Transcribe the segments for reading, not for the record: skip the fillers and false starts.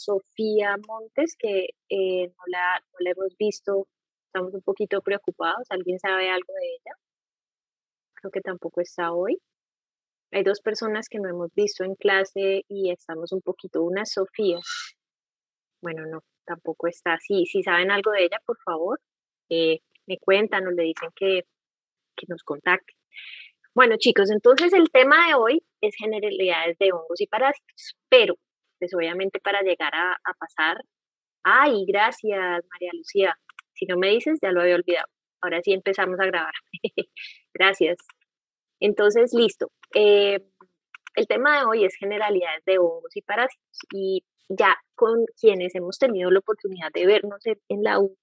Sofía Montes, que no la hemos visto, estamos un poquito preocupados. ¿Alguien sabe algo de ella? Creo que tampoco está hoy. Hay dos personas que no hemos visto en clase y estamos un poquito, una es Sofía, bueno, no, tampoco está. Sí, si saben algo de ella, por favor, me cuentan o le dicen que nos contacten. Bueno, chicos, entonces el tema de hoy es generalidades de hongos y parásitos, pero pues obviamente para llegar a pasar, ay, gracias, María Lucía. Si no me dices, ya lo había olvidado. Ahora sí empezamos a grabar. Gracias. Entonces, listo. El tema de hoy es generalidades de hongos y parásitos. Y ya con quienes hemos tenido la oportunidad de vernos en la U,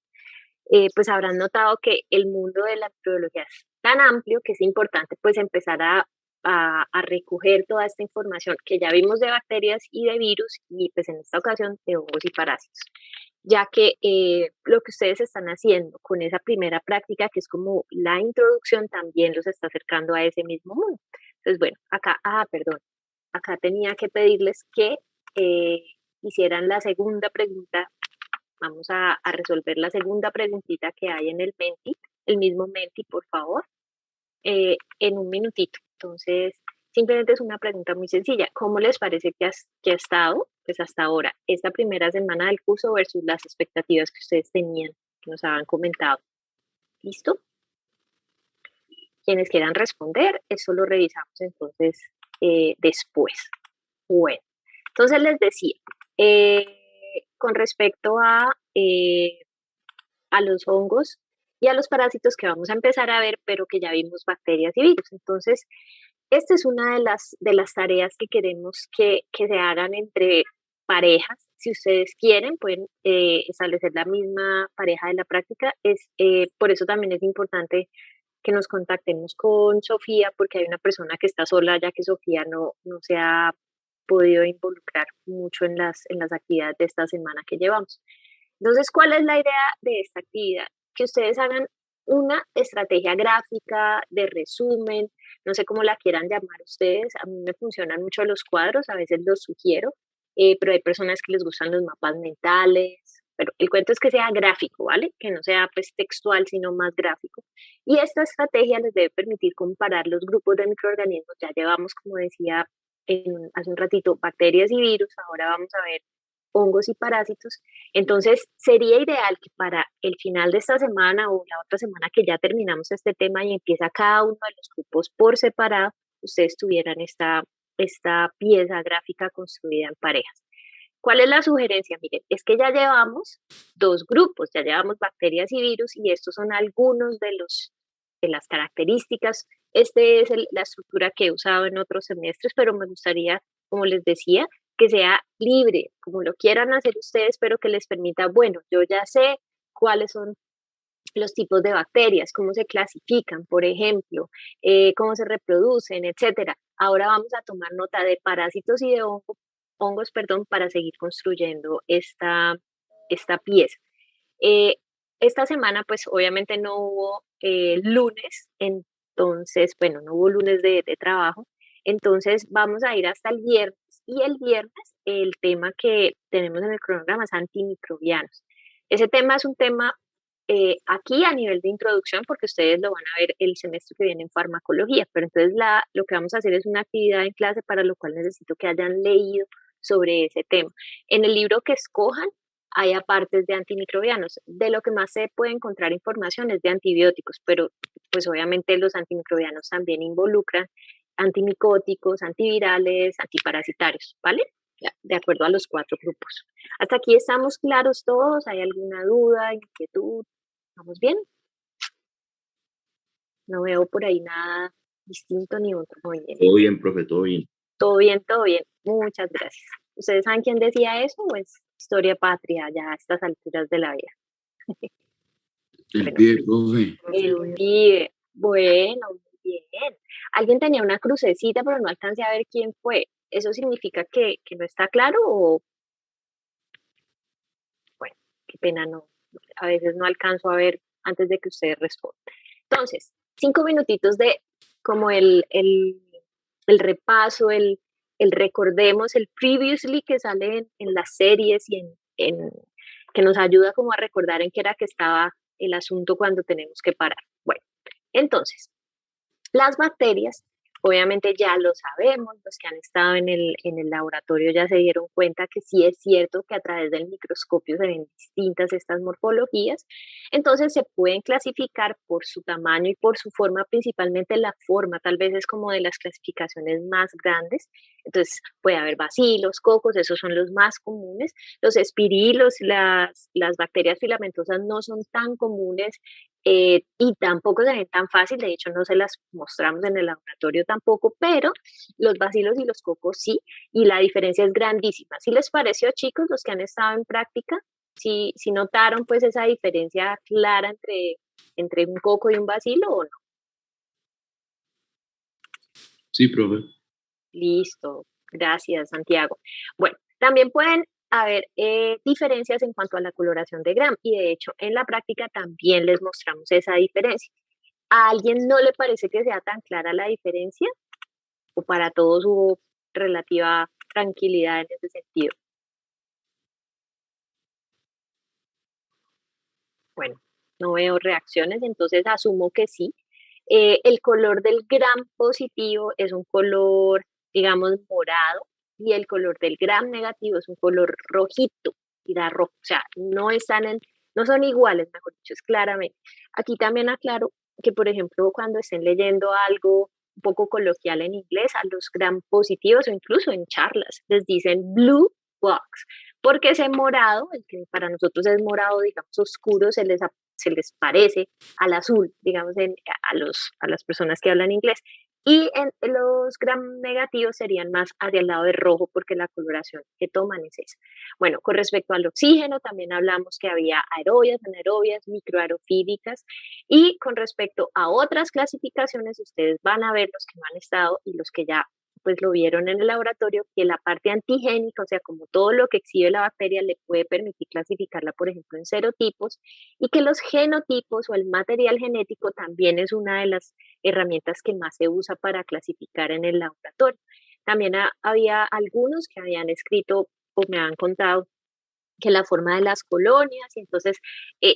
pues habrán notado que el mundo de la microbiología es tan amplio que es importante pues empezar a recoger toda esta información que ya vimos de bacterias y de virus y pues en esta ocasión de hongos y parásitos, ya que lo que ustedes están haciendo con esa primera práctica, que es como la introducción, también los está acercando a ese mismo mundo. Entonces, bueno, perdón, acá tenía que pedirles que eh, hicieran la segunda pregunta. Vamos a resolver la segunda preguntita que hay en el mismo Menti, por favor, en un minutito. Entonces, simplemente es una pregunta muy sencilla. ¿Cómo les parece que ha estado, pues hasta ahora, esta primera semana del curso versus las expectativas que ustedes tenían, que nos habían comentado? ¿Listo? Quienes quieran responder, eso lo revisamos entonces después. Bueno, entonces les decía, eh, con respecto a los hongos y a los parásitos que vamos a empezar a ver, pero que ya vimos bacterias y virus. Entonces, esta es una de las tareas que queremos que se hagan entre parejas. Si ustedes quieren, pueden establecer la misma pareja de la práctica. Por eso también es importante que nos contactemos con Sofía, porque hay una persona que está sola, ya que Sofía no se ha podido involucrar mucho en las actividades de esta semana que llevamos. Entonces, ¿cuál es la idea de esta actividad? Que ustedes hagan una estrategia gráfica de resumen, no sé cómo la quieran llamar ustedes, a mí me funcionan mucho los cuadros, a veces los sugiero, pero hay personas que les gustan los mapas mentales, pero el cuento es que sea gráfico, ¿vale? Que no sea pues textual, sino más gráfico. Y esta estrategia les debe permitir comparar los grupos de microorganismos, ya llevamos, como decía hace un ratito, bacterias y virus, ahora vamos a ver hongos y parásitos. Entonces, sería ideal que para el final de esta semana o la otra semana que ya terminamos este tema y empieza cada uno de los grupos por separado, ustedes tuvieran esta pieza gráfica construida en parejas. ¿Cuál es la sugerencia? Miren, es que ya llevamos dos grupos, ya llevamos bacterias y virus y estos son algunos de las características. Este es la estructura que he usado en otros semestres, pero me gustaría, como les decía, que sea libre, como lo quieran hacer ustedes, pero que les permita, bueno, yo ya sé cuáles son los tipos de bacterias, cómo se clasifican, por ejemplo, cómo se reproducen, etcétera. Ahora vamos a tomar nota de parásitos y de hongos, perdón, para seguir construyendo esta pieza. Eh, esta semana, pues obviamente no hubo lunes, entonces, bueno, no hubo lunes de trabajo, entonces vamos a ir hasta el viernes y el viernes el tema que tenemos en el cronograma es antimicrobianos. Ese tema es un tema aquí a nivel de introducción porque ustedes lo van a ver el semestre que viene en farmacología, pero entonces lo que vamos a hacer es una actividad en clase para lo cual necesito que hayan leído sobre ese tema. En el libro que escojan, hay apartes de antimicrobianos. De lo que más se puede encontrar información es de antibióticos, pero pues obviamente los antimicrobianos también involucran antimicóticos, antivirales, antiparasitarios, ¿vale? De acuerdo a los cuatro grupos. Hasta aquí estamos claros todos. ¿Hay alguna duda, inquietud? ¿Vamos bien? No veo por ahí nada distinto ni otro. Muy bien. Todo bien, profe, todo bien. Todo bien, todo bien. Muchas gracias. ¿Ustedes saben quién decía eso o es historia patria ya a estas alturas de la vida? El Bueno, pie, profe. el pibe. Bueno, muy bien. Alguien tenía una crucecita, pero no alcancé a ver quién fue. ¿Eso significa que no está claro o, bueno, qué pena, no? A veces no alcanzo a ver antes de que ustedes respondan. Entonces, 5 minutitos de como el repaso, el recordemos, el previously que sale en las series y que nos ayuda como a recordar en qué era que estaba el asunto cuando tenemos que parar. Bueno, entonces, las bacterias, obviamente ya lo sabemos, los que han estado en el laboratorio ya se dieron cuenta que sí es cierto que a través del microscopio se ven distintas estas morfologías, entonces se pueden clasificar por su tamaño y por su forma, principalmente la forma, tal vez es como de las clasificaciones más grandes, entonces puede haber bacilos, cocos, esos son los más comunes, los espirilos, las bacterias filamentosas no son tan comunes y tampoco se ven tan fácil, de hecho no se las mostramos en el laboratorio tampoco, pero los bacilos y los cocos sí, y la diferencia es grandísima. ¿Sí les pareció, chicos, los que han estado en práctica? ¿Sí notaron pues esa diferencia clara entre un coco y un bacilo o no? Sí, profe. Listo, gracias, Santiago. Bueno, también pueden haber diferencias en cuanto a la coloración de Gram y de hecho en la práctica también les mostramos esa diferencia. ¿A alguien no le parece que sea tan clara la diferencia? ¿O para todos hubo relativa tranquilidad en ese sentido? Bueno, no veo reacciones, entonces asumo que sí. El color del gram positivo es un color, digamos, morado y el color del gram negativo es un color rojito, y da rojo. O sea, no son iguales, mejor dicho, es claramente. Aquí también aclaro que, por ejemplo, cuando estén leyendo algo un poco coloquial en inglés, a los gram positivos o incluso en charlas, les dicen blue box, porque ese morado, el que para nosotros es morado, digamos, oscuro, se les parece al azul, digamos, a las personas que hablan inglés. Y en los gram negativos serían más hacia el lado de rojo porque la coloración que toman es esa. Bueno, con respecto al oxígeno, también hablamos que había aerobias, anaerobias, microaerofílicas. Y con respecto a otras clasificaciones, ustedes van a ver los que no han estado y los que ya pues lo vieron en el laboratorio, que la parte antigénica, o sea, como todo lo que exhibe la bacteria, le puede permitir clasificarla, por ejemplo, en serotipos, y que los genotipos o el material genético también es una de las herramientas que más se usa para clasificar en el laboratorio. También había algunos que habían escrito o me han contado que la forma de las colonias, y entonces,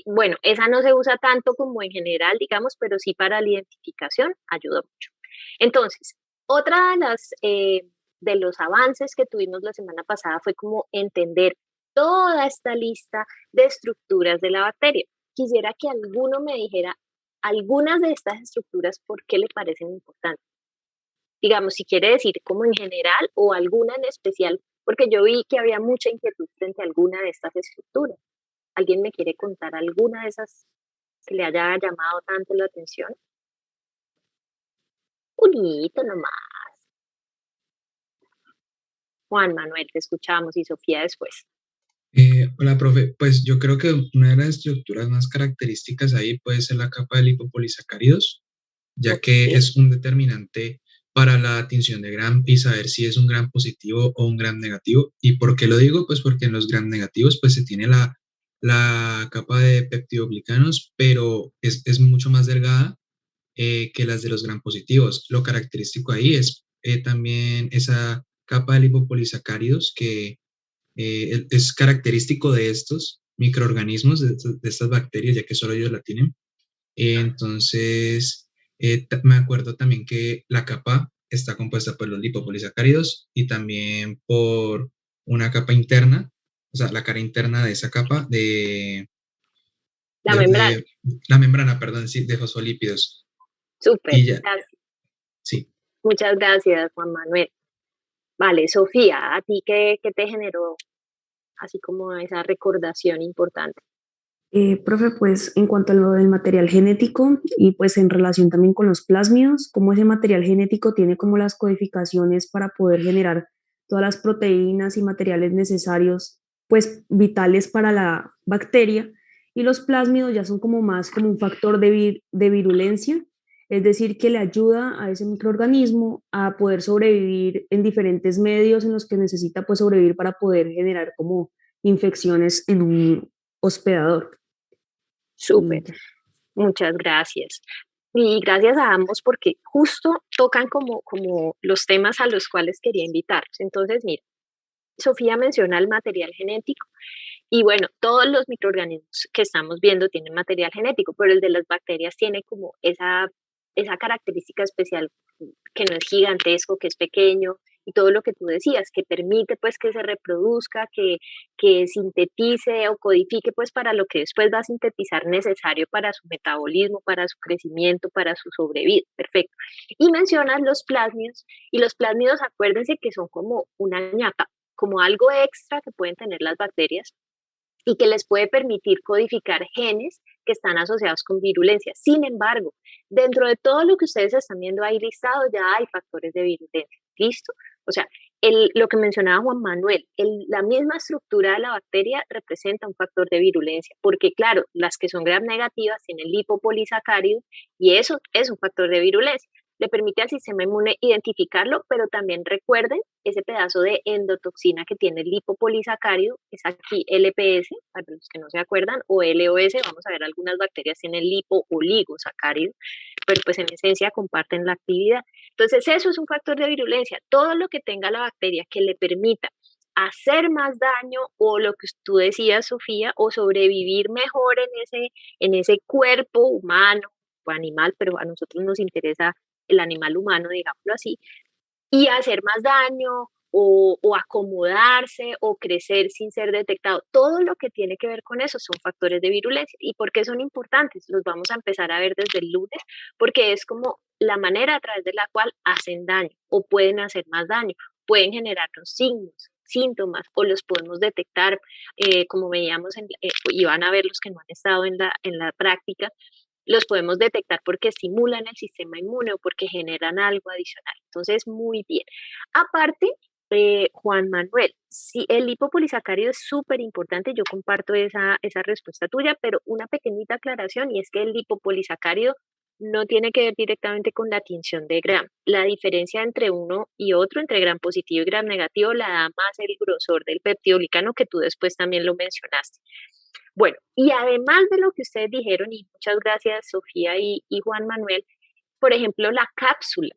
bueno, esa no se usa tanto como en general, digamos, pero sí para la identificación ayuda mucho. Entonces, otra de los avances que tuvimos la semana pasada fue como entender toda esta lista de estructuras de la bacteria. Quisiera que alguno me dijera algunas de estas estructuras, ¿por qué le parecen importantes? Digamos, si quiere decir como en general o alguna en especial, porque yo vi que había mucha inquietud frente a alguna de estas estructuras. ¿Alguien me quiere contar alguna de esas que le haya llamado tanto la atención? Unito nomás. Juan Manuel, te escuchamos y Sofía después. Hola, profe. Pues yo creo que una de las estructuras más características ahí puede ser la capa de lipopolisacáridos, ya Ok, que es un determinante para la tinción de Gram y saber si es un Gram positivo o un Gram negativo. ¿Y por qué lo digo? Pues porque en los Gram negativos pues se tiene la capa de peptidoglicanos, pero es mucho más delgada que las de los Gram positivos. Lo característico ahí es también esa capa de lipopolisacáridos que es característico de estos microorganismos, de estas bacterias, ya que solo ellos la tienen. Entonces, me acuerdo también que la capa está compuesta por los lipopolisacáridos y también por una capa interna, o sea, la cara interna de esa capa la membrana. de la membrana, perdón, sí, de fosfolípidos. Súper, Y ya, gracias. sí. Muchas gracias, Juan Manuel. Vale, Sofía, ¿a ti qué te generó así como esa recordación importante? Profe, pues en cuanto a lo del material genético y pues en relación también con los plásmidos, cómo ese material genético tiene como las codificaciones para poder generar todas las proteínas y materiales necesarios, pues vitales para la bacteria, y los plásmidos ya son como más como un factor de virulencia, es decir, que le ayuda a ese microorganismo a poder sobrevivir en diferentes medios en los que necesita pues sobrevivir para poder generar como infecciones en un hospedador. Súper, muchas gracias. Y gracias a ambos porque justo tocan como los temas a los cuales quería invitarlos. Entonces, mira, Sofía menciona el material genético y bueno, todos los microorganismos que estamos viendo tienen material genético, pero el de las bacterias tiene como esa característica especial que no es gigantesco, que es pequeño, y todo lo que tú decías, que permite pues que se reproduzca, que sintetice o codifique pues para lo que después va a sintetizar necesario para su metabolismo, para su crecimiento, para su sobrevida. Perfecto. Y mencionas los plásmidos, y los plásmidos, acuérdense que son como una ñapa, como algo extra que pueden tener las bacterias y que les puede permitir codificar genes que están asociados con virulencia. Sin embargo, dentro de todo lo que ustedes están viendo ahí listado, ya hay factores de virulencia. ¿Listo? O sea, lo que mencionaba Juan Manuel, la misma estructura de la bacteria representa un factor de virulencia, porque claro, las que son gram negativas tienen lipopolisacárido y eso es un factor de virulencia. Le permite al sistema inmune identificarlo, pero también recuerden ese pedazo de endotoxina que tiene el lipopolisacárido, es aquí LPS, para los que no se acuerdan, o LOS, vamos a ver, algunas bacterias tienen lipo-oligosacárido, pero pues en esencia comparten la actividad. Entonces eso es un factor de virulencia. Todo lo que tenga la bacteria que le permita hacer más daño o lo que tú decías, Sofía, o sobrevivir mejor en ese cuerpo humano o animal, pero a nosotros nos interesa el animal humano, digámoslo así, y hacer más daño o acomodarse o crecer sin ser detectado. Todo lo que tiene que ver con eso son factores de virulencia. ¿Y por qué son importantes? Los vamos a empezar a ver desde el lunes, porque es como la manera a través de la cual hacen daño o pueden hacer más daño, pueden generarnos signos, síntomas o los podemos detectar, como veíamos, y van a ver los que no han estado en la práctica, los podemos detectar porque estimulan el sistema inmune o porque generan algo adicional. Entonces, muy bien. Aparte, Juan Manuel, sí, el lipopolisacárido es súper importante, yo comparto esa respuesta tuya, pero una pequeñita aclaración y es que el lipopolisacárido no tiene que ver directamente con la tinción de Gram. La diferencia entre uno y otro, entre Gram positivo y Gram negativo, la da más el grosor del peptidoglicano que tú después también lo mencionaste. Bueno, y además de lo que ustedes dijeron, y muchas gracias Sofía y Juan Manuel, por ejemplo, la cápsula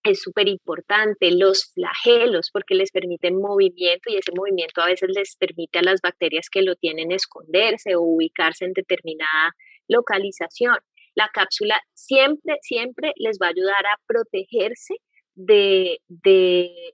es súper importante, los flagelos, porque les permiten movimiento y ese movimiento a veces les permite a las bacterias que lo tienen esconderse o ubicarse en determinada localización. La cápsula siempre les va a ayudar a protegerse de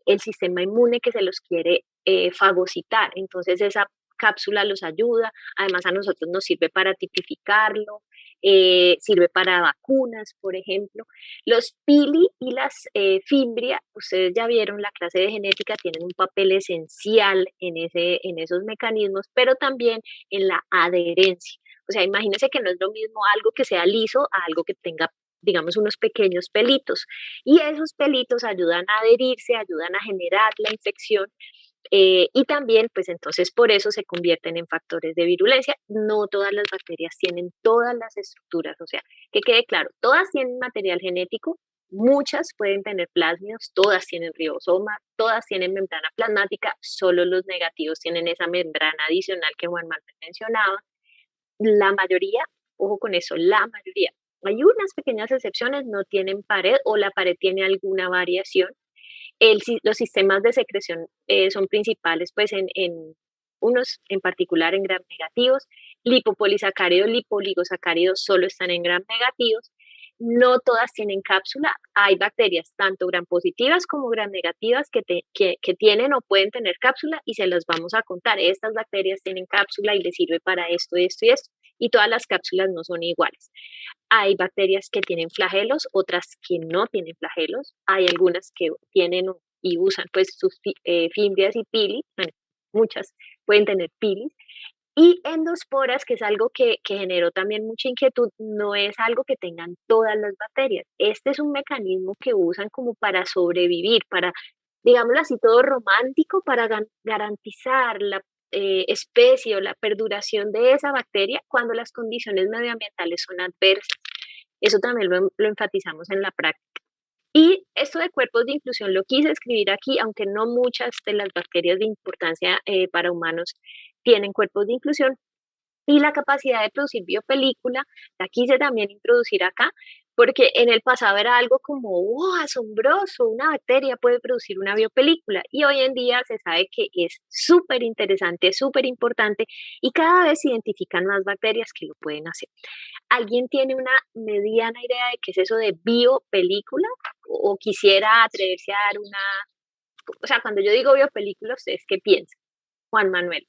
el sistema inmune que se los quiere fagocitar. Entonces esa cápsula los ayuda, además a nosotros nos sirve para tipificarlo, sirve para vacunas, por ejemplo. Los pili y las fimbria, ustedes ya vieron la clase de genética, tienen un papel esencial en esos mecanismos, pero también en la adherencia. O sea, imagínense que no es lo mismo algo que sea liso a algo que tenga, digamos, unos pequeños pelitos. Y esos pelitos ayudan a adherirse, ayudan a generar la infección y también, pues entonces por eso se convierten en factores de virulencia. No todas las bacterias tienen todas las estructuras, o sea, que quede claro, todas tienen material genético, muchas pueden tener plásmidos, todas tienen ribosoma, todas tienen membrana plasmática, solo los negativos tienen esa membrana adicional que Juan Manuel mencionaba. La mayoría, ojo con eso, la mayoría. Hay unas pequeñas excepciones, no tienen pared o la pared tiene alguna variación. Los sistemas de secreción son principales, pues en unos en particular en gram negativos, lipopolisacáridos, lipoligosacáridos solo están en gram negativos, no todas tienen cápsula, hay bacterias tanto gram positivas como gram negativas que tienen o pueden tener cápsula y se las vamos a contar, estas bacterias tienen cápsula y les sirve para esto, esto y esto, y todas las cápsulas no son iguales. Hay bacterias que tienen flagelos, otras que no tienen flagelos. Hay algunas que tienen y usan pues sus fimbrias y pili, bueno, muchas pueden tener pilis. Y endosporas, que es algo que generó también mucha inquietud, no es algo que tengan todas las bacterias. Este es un mecanismo que usan como para sobrevivir, para, digámoslo así, todo romántico, para garantizar la especie o la perduración de esa bacteria cuando las condiciones medioambientales son adversas. Eso también lo enfatizamos en la práctica. Y esto de cuerpos de inclusión lo quise escribir aquí, aunque no muchas de las bacterias de importancia para humanos tienen cuerpos de inclusión. Y la capacidad de producir biopelícula, la quise también introducir acá, porque en el pasado era algo como, oh, asombroso, una bacteria puede producir una biopelícula, y hoy en día se sabe que es súper interesante, súper importante, y cada vez se identifican más bacterias que lo pueden hacer. ¿Alguien tiene una mediana idea de qué es eso de biopelícula? ¿O quisiera atreverse a dar una, o sea, cuando yo digo biopelícula, ¿ustedes qué piensan? Juan Manuel.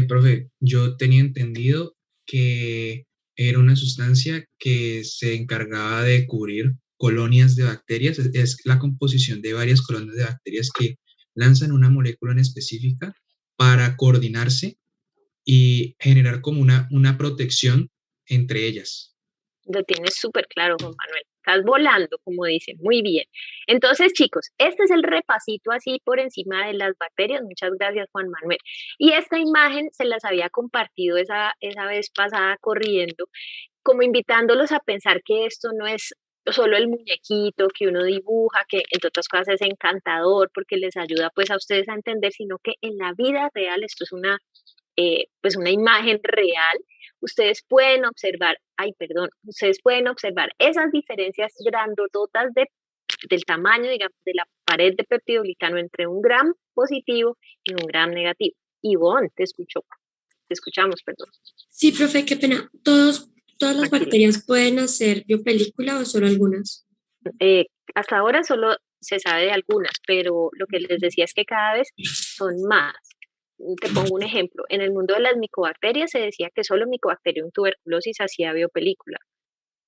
Profe, yo tenía entendido que era una sustancia que se encargaba de cubrir colonias de bacterias, es la composición de varias colonias de bacterias que lanzan una molécula en específica para coordinarse y generar como una protección entre ellas. Lo tienes súper claro, Juan Manuel. Estás volando, como dicen. Muy bien. Entonces, chicos, este es el repasito así por encima de las bacterias. Muchas gracias, Juan Manuel. Y esta imagen se las había compartido esa vez pasada corriendo, como invitándolos a pensar que esto no es solo el muñequito que uno dibuja, que entre otras cosas es encantador porque les ayuda pues a ustedes a entender, sino que en la vida real esto es pues una imagen real. Ustedes pueden observar, ustedes pueden observar esas diferencias grandototas del tamaño, digamos, de la pared de peptidoglicano entre un gram positivo y un gram negativo. Ivonne, te escuchamos, perdón. Sí, profe, qué pena. ¿Todas las Tranquila. bacterias pueden hacer biopelícula o solo algunas? Hasta ahora solo se sabe de algunas, pero lo que les decía es que cada vez son más. Te pongo un ejemplo. En el mundo de las micobacterias se decía que solo Mycobacterium tuberculosis hacía biopelícula.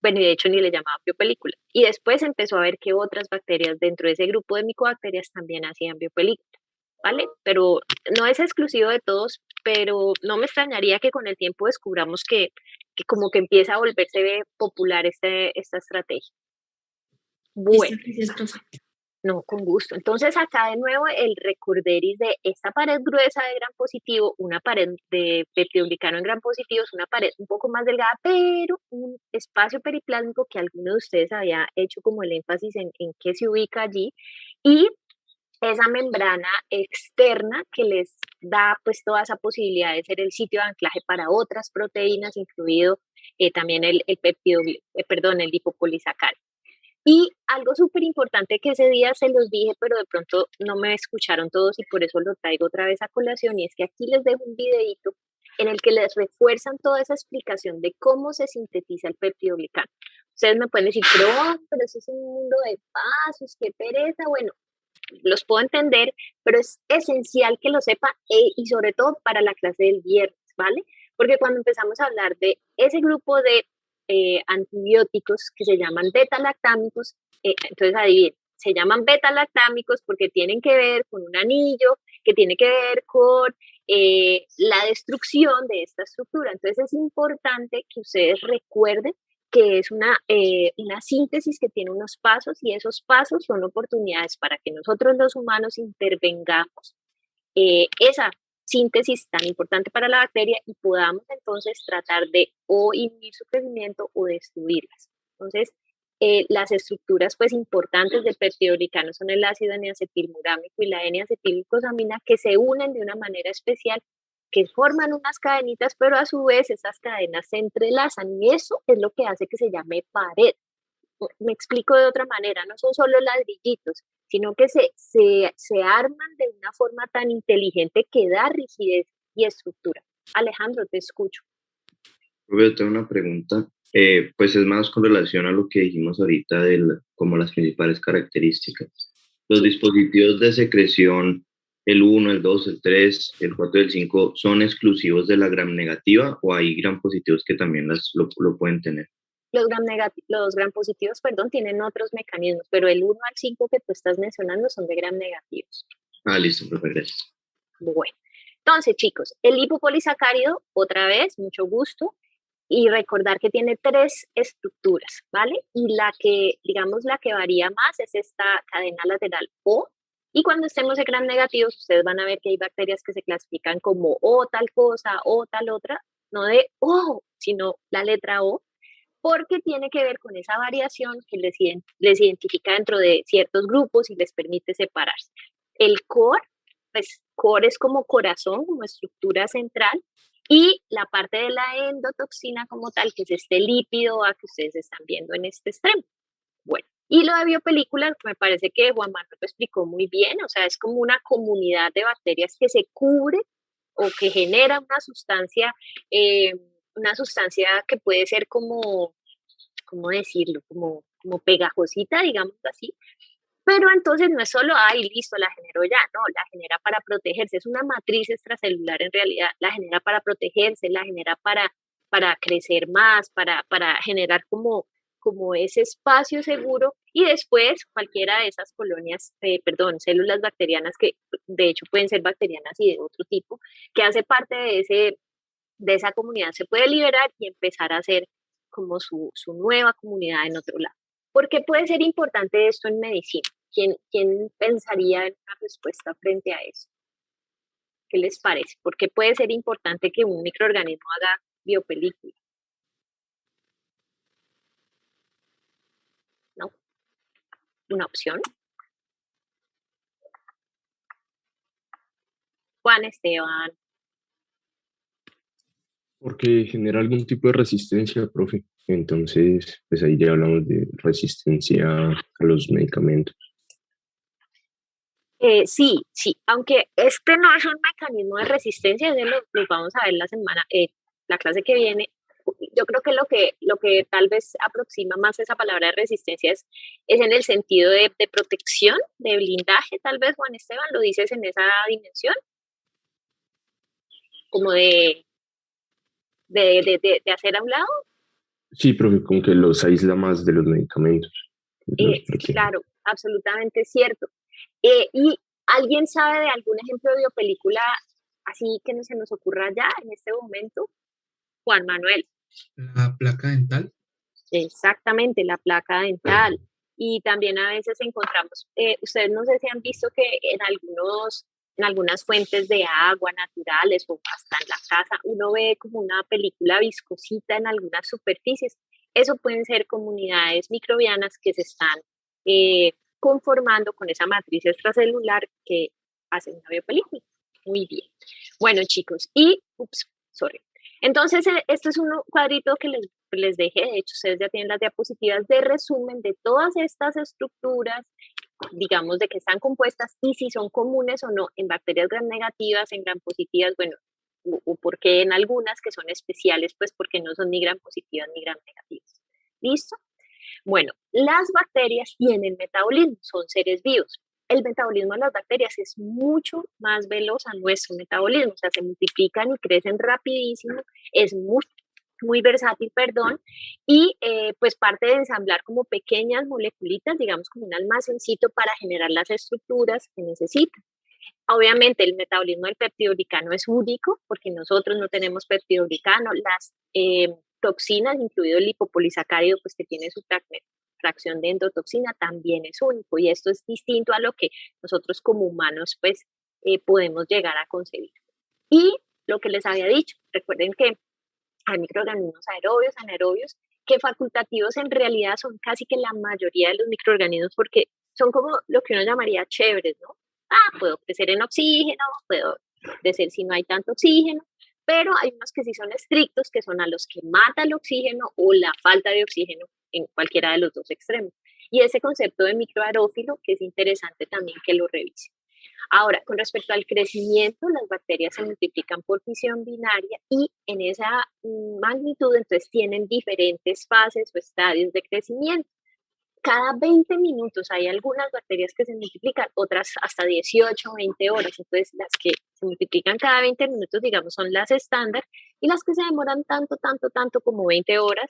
Bueno, y de hecho ni le llamaban biopelícula. Y después empezó a ver que otras bacterias dentro de ese grupo de micobacterias también hacían biopelícula, ¿vale? Pero no es exclusivo de todos, pero no me extrañaría que con el tiempo descubramos que como que empieza a volverse popular esta estrategia. Bueno. Listo, gracias, profe. No, con gusto. Entonces acá de nuevo el recorderis de esta pared gruesa de gram positivo, una pared de peptidoglicano en gram positivo, es una pared un poco más delgada, pero un espacio periplásmico que alguno de ustedes había hecho como el énfasis en qué se ubica allí, y esa membrana externa que les da pues toda esa posibilidad de ser el sitio de anclaje para otras proteínas, incluido también el lipopolisacárido. Y algo súper importante que ese día se los dije, pero de pronto no me escucharon todos y por eso lo traigo otra vez a colación, y es que aquí les dejo un videito en el que les refuerzan toda esa explicación de cómo se sintetiza el peptidoglicano. Ustedes me pueden decir, pero eso es un mundo de pasos, qué pereza. Bueno, los puedo entender, pero es esencial que lo sepa y sobre todo para la clase del viernes, ¿vale? Porque cuando empezamos a hablar de ese grupo de antibióticos que se llaman beta-lactámicos, entonces adivinen, se llaman beta-lactámicos porque tienen que ver con un anillo, que tiene que ver con la destrucción de esta estructura. Entonces es importante que ustedes recuerden que es una síntesis que tiene unos pasos, y esos pasos son oportunidades para que nosotros los humanos intervengamos esa síntesis tan importante para la bacteria y podamos entonces tratar de o inhibir su crecimiento o destruirlas. Entonces, las estructuras pues importantes del peptidoglicano son el ácido N-acetilmurámico y la N-acetilglucosamina, que se unen de una manera especial, que forman unas cadenitas, pero a su vez esas cadenas se entrelazan, y eso es lo que hace que se llame pared. Me explico de otra manera, no son solo ladrillitos, sino que se arman de una forma tan inteligente que da rigidez y estructura. Alejandro, te escucho. Yo tengo una pregunta, pues es más con relación a lo que dijimos ahorita como las principales características. Los dispositivos de secreción, el 1, el 2, el 3, el 4 y el 5, ¿son exclusivos de la gram negativa o hay gram positivos que también lo pueden tener? Los gram positivos, tienen otros mecanismos, pero el 1 al 5 que tú estás mencionando son de gram negativos. Listo, profe, gracias. Bueno, entonces chicos, el lipopolisacárido, otra vez, mucho gusto, y recordar que tiene 3 estructuras, ¿vale? Y la que varía más es esta cadena lateral O, y cuando estemos en gram negativos, ustedes van a ver que hay bacterias que se clasifican como O tal cosa, O tal otra, no de O, sino la letra O, porque tiene que ver con esa variación que les identifica dentro de ciertos grupos y les permite separarse. El core, pues core es como corazón, como estructura central, y la parte de la endotoxina como tal, que es este lípido A que ustedes están viendo en este extremo. Bueno, y lo de biopelículas, me parece que Juan Manuel lo explicó muy bien, o sea, es como una comunidad de bacterias que se cubre o que genera una sustancia que puede ser como, ¿cómo decirlo? Como pegajosita, digamos así. Pero entonces no es solo, ay, listo, la generó ya, no, la genera para protegerse, es una matriz extracelular en realidad, la genera para protegerse, la genera para crecer más, para generar como ese espacio seguro y después cualquiera de esas colonias, células bacterianas que de hecho pueden ser bacterianas y de otro tipo, que hace parte de esa comunidad se puede liberar y empezar a hacer como su nueva comunidad en otro lado. ¿Por qué puede ser importante esto en medicina? ¿Quién pensaría en una respuesta frente a eso? ¿Qué les parece? ¿Por qué puede ser importante que un microorganismo haga biopelícula? ¿No? ¿Una opción? Juan Esteban. Porque genera algún tipo de resistencia, profe. Entonces, pues ahí ya hablamos de resistencia a los medicamentos. Sí, aunque este no es un mecanismo de resistencia, lo vamos a ver la clase que viene. Yo creo que lo que tal vez aproxima más esa palabra de resistencia es en el sentido de protección, de blindaje, tal vez, Juan Esteban, lo dices en esa dimensión, como de hacer a un lado. Sí, profe, como que los aísla más de los medicamentos. Los protege. Claro, absolutamente cierto. ¿Y alguien sabe de algún ejemplo de biopelícula así que no se nos ocurra ya en este momento? Juan Manuel. La placa dental. Exactamente, la placa dental. Y también a veces encontramos, ustedes no sé si han visto que en algunas fuentes de agua naturales o hasta en la casa, uno ve como una película viscosita en algunas superficies. Eso pueden ser comunidades microbianas que se están conformando con esa matriz extracelular que hacen una biopelícula. Muy bien. Bueno, chicos, entonces, este es un cuadrito que les dejé, de hecho, ustedes ya tienen las diapositivas de resumen de todas estas estructuras, digamos, de qué están compuestas y si son comunes o no en bacterias gram negativas, en gram positivas, bueno, o por qué en algunas que son especiales, pues porque no son ni gram positivas ni gram negativas. ¿Listo? Bueno, las bacterias tienen metabolismo, son seres vivos. El metabolismo de las bacterias es mucho más veloz a nuestro metabolismo, o sea, se multiplican y crecen rapidísimo, es muy versátil, y pues parte de ensamblar como pequeñas moleculitas, digamos como un almacencito para generar las estructuras que necesitan. Obviamente el metabolismo del peptidoglicano es único porque nosotros no tenemos peptidoglicano, las toxinas, incluido el lipopolisacárido, pues que tiene su fracción de endotoxina, también es único y esto es distinto a lo que nosotros como humanos pues podemos llegar a concebir. Y lo que les había dicho, recuerden que hay microorganismos aerobios, anaerobios, que facultativos en realidad son casi que la mayoría de los microorganismos porque son como lo que uno llamaría chéveres, ¿no? Puedo crecer en oxígeno, puedo crecer si no hay tanto oxígeno, pero hay unos que sí son estrictos, que son a los que mata el oxígeno o la falta de oxígeno en cualquiera de los dos extremos. Y ese concepto de microaerófilo, que es interesante también que lo revise. Ahora, con respecto al crecimiento, las bacterias se multiplican por fisión binaria y en esa magnitud entonces tienen diferentes fases o estadios de crecimiento. Cada 20 minutos hay algunas bacterias que se multiplican, otras hasta 18 o 20 horas. Entonces, las que se multiplican cada 20 minutos, digamos, son las estándar y las que se demoran tanto como 20 horas,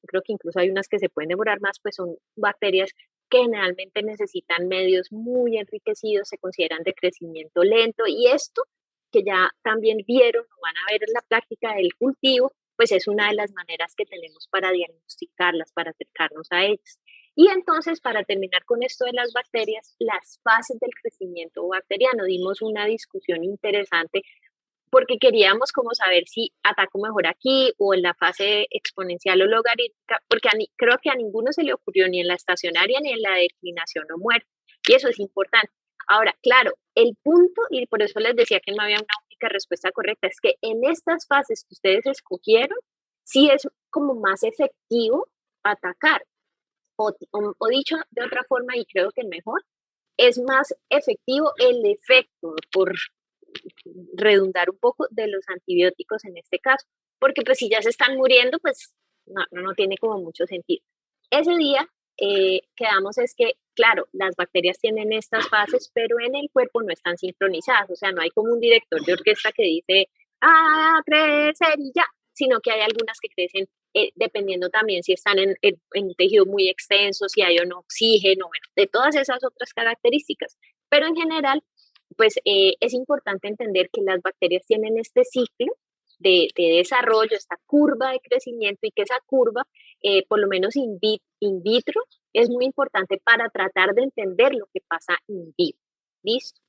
creo que incluso hay unas que se pueden demorar más, pues son bacterias que generalmente necesitan medios muy enriquecidos, se consideran de crecimiento lento y esto que ya también vieron o van a ver en la práctica del cultivo, pues es una de las maneras que tenemos para diagnosticarlas, para acercarnos a ellas. Y entonces, para terminar con esto de las bacterias, las fases del crecimiento bacteriano, dimos una discusión interesante porque queríamos como saber si ataco mejor aquí o en la fase exponencial o logarítmica, porque creo que a ninguno se le ocurrió ni en la estacionaria ni en la declinación o muerte, y eso es importante. Ahora, claro, el punto, y por eso les decía que no había una única típica respuesta correcta, es que en estas fases que ustedes escogieron, sí es como más efectivo atacar, o dicho de otra forma, y creo que mejor, es más efectivo el efecto, por redundar un poco, de los antibióticos en este caso, porque pues si ya se están muriendo, pues no tiene como mucho sentido. Ese día quedamos es que, claro, las bacterias tienen estas fases, pero en el cuerpo no están sincronizadas, o sea, no hay como un director de orquesta que dice, crecer y ya, sino que hay algunas que crecen dependiendo también si están en un tejido muy extenso, si hay o no oxígeno, bueno, de todas esas otras características. Pero en general, pues es importante entender que las bacterias tienen este ciclo de desarrollo, esta curva de crecimiento, y que esa curva, por lo menos in vitro, es muy importante para tratar de entender lo que pasa in vivo. ¿Listo?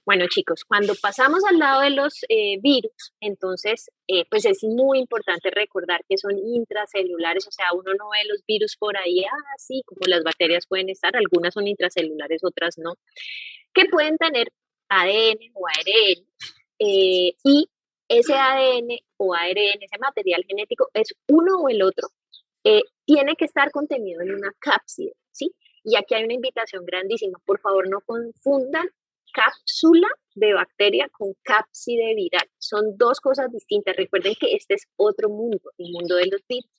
Bueno, chicos, cuando pasamos al lado de los virus, entonces, pues es muy importante recordar que son intracelulares, o sea, uno no ve los virus por ahí, así como las bacterias pueden estar, algunas son intracelulares, otras no, que pueden tener ADN o ARN, y ese ADN o ARN, ese material genético, es uno o el otro, tiene que estar contenido en una cápside, ¿sí? Y aquí hay una invitación grandísima, por favor no confundan cápsula de bacteria con cápside viral. Son dos cosas distintas. Recuerden que este es otro mundo, el mundo de los virus.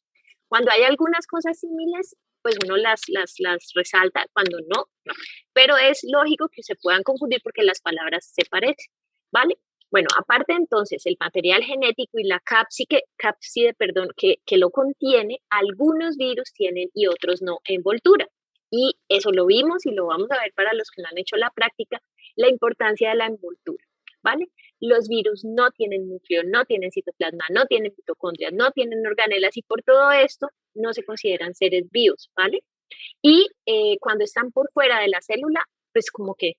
Cuando hay algunas cosas similares, pues uno las resalta, cuando no, no. Pero es lógico que se puedan confundir porque las palabras se parecen, ¿vale? Bueno, aparte entonces, el material genético y la cápside, que lo contiene, algunos virus tienen y otros no envoltura. Y eso lo vimos y lo vamos a ver para los que no han hecho la práctica, la importancia de la envoltura, ¿vale? Los virus no tienen núcleo, no tienen citoplasma, no tienen mitocondrias, no tienen organelas, y por todo esto no se consideran seres vivos, ¿vale? Y cuando están por fuera de la célula, pues como que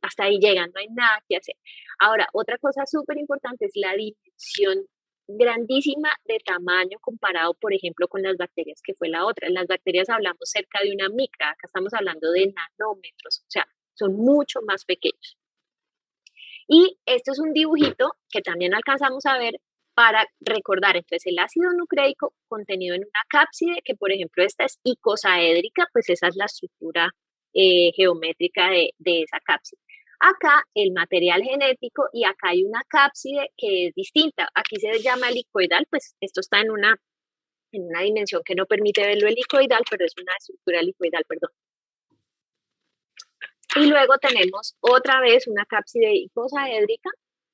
hasta ahí llegan, no hay nada que hacer. Ahora, otra cosa súper importante es la dimensión grandísima de tamaño comparado, por ejemplo, con las bacterias, que fue la otra. En las bacterias hablamos cerca de una micra, acá estamos hablando de nanómetros, o sea, son mucho más pequeños. Y esto es un dibujito que también alcanzamos a ver para recordar. Entonces, el ácido nucleico contenido en una cápside, que por ejemplo esta es icosaédrica, pues esa es la estructura geométrica de esa cápside. Acá el material genético, y acá hay una cápside que es distinta. Aquí se llama helicoidal, pues esto está en una dimensión que no permite verlo helicoidal, pero es una estructura helicoidal, perdón. Y luego tenemos otra vez una cápside icosaédrica,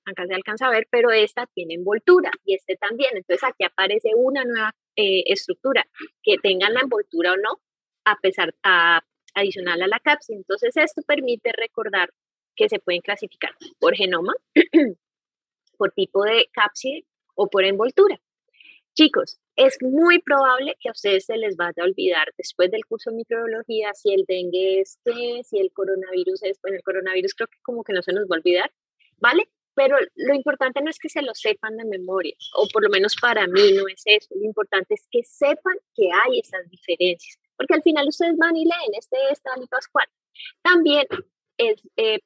acá se alcanza a ver, pero esta tiene envoltura y este también. Entonces aquí aparece una nueva estructura, que tengan la envoltura o no, adicional a la cápside. Entonces esto permite recordar que se pueden clasificar por genoma, por tipo de cápside o por envoltura. Chicos, es muy probable que a ustedes se les vaya a olvidar después del curso de microbiología si el dengue es qué, si el coronavirus es, bueno, el coronavirus creo que como que no se nos va a olvidar, ¿vale? Pero lo importante no es que se lo sepan de memoria, o por lo menos para mí no es eso. Lo importante es que sepan que hay esas diferencias, porque al final ustedes van y leen tal y pascual. También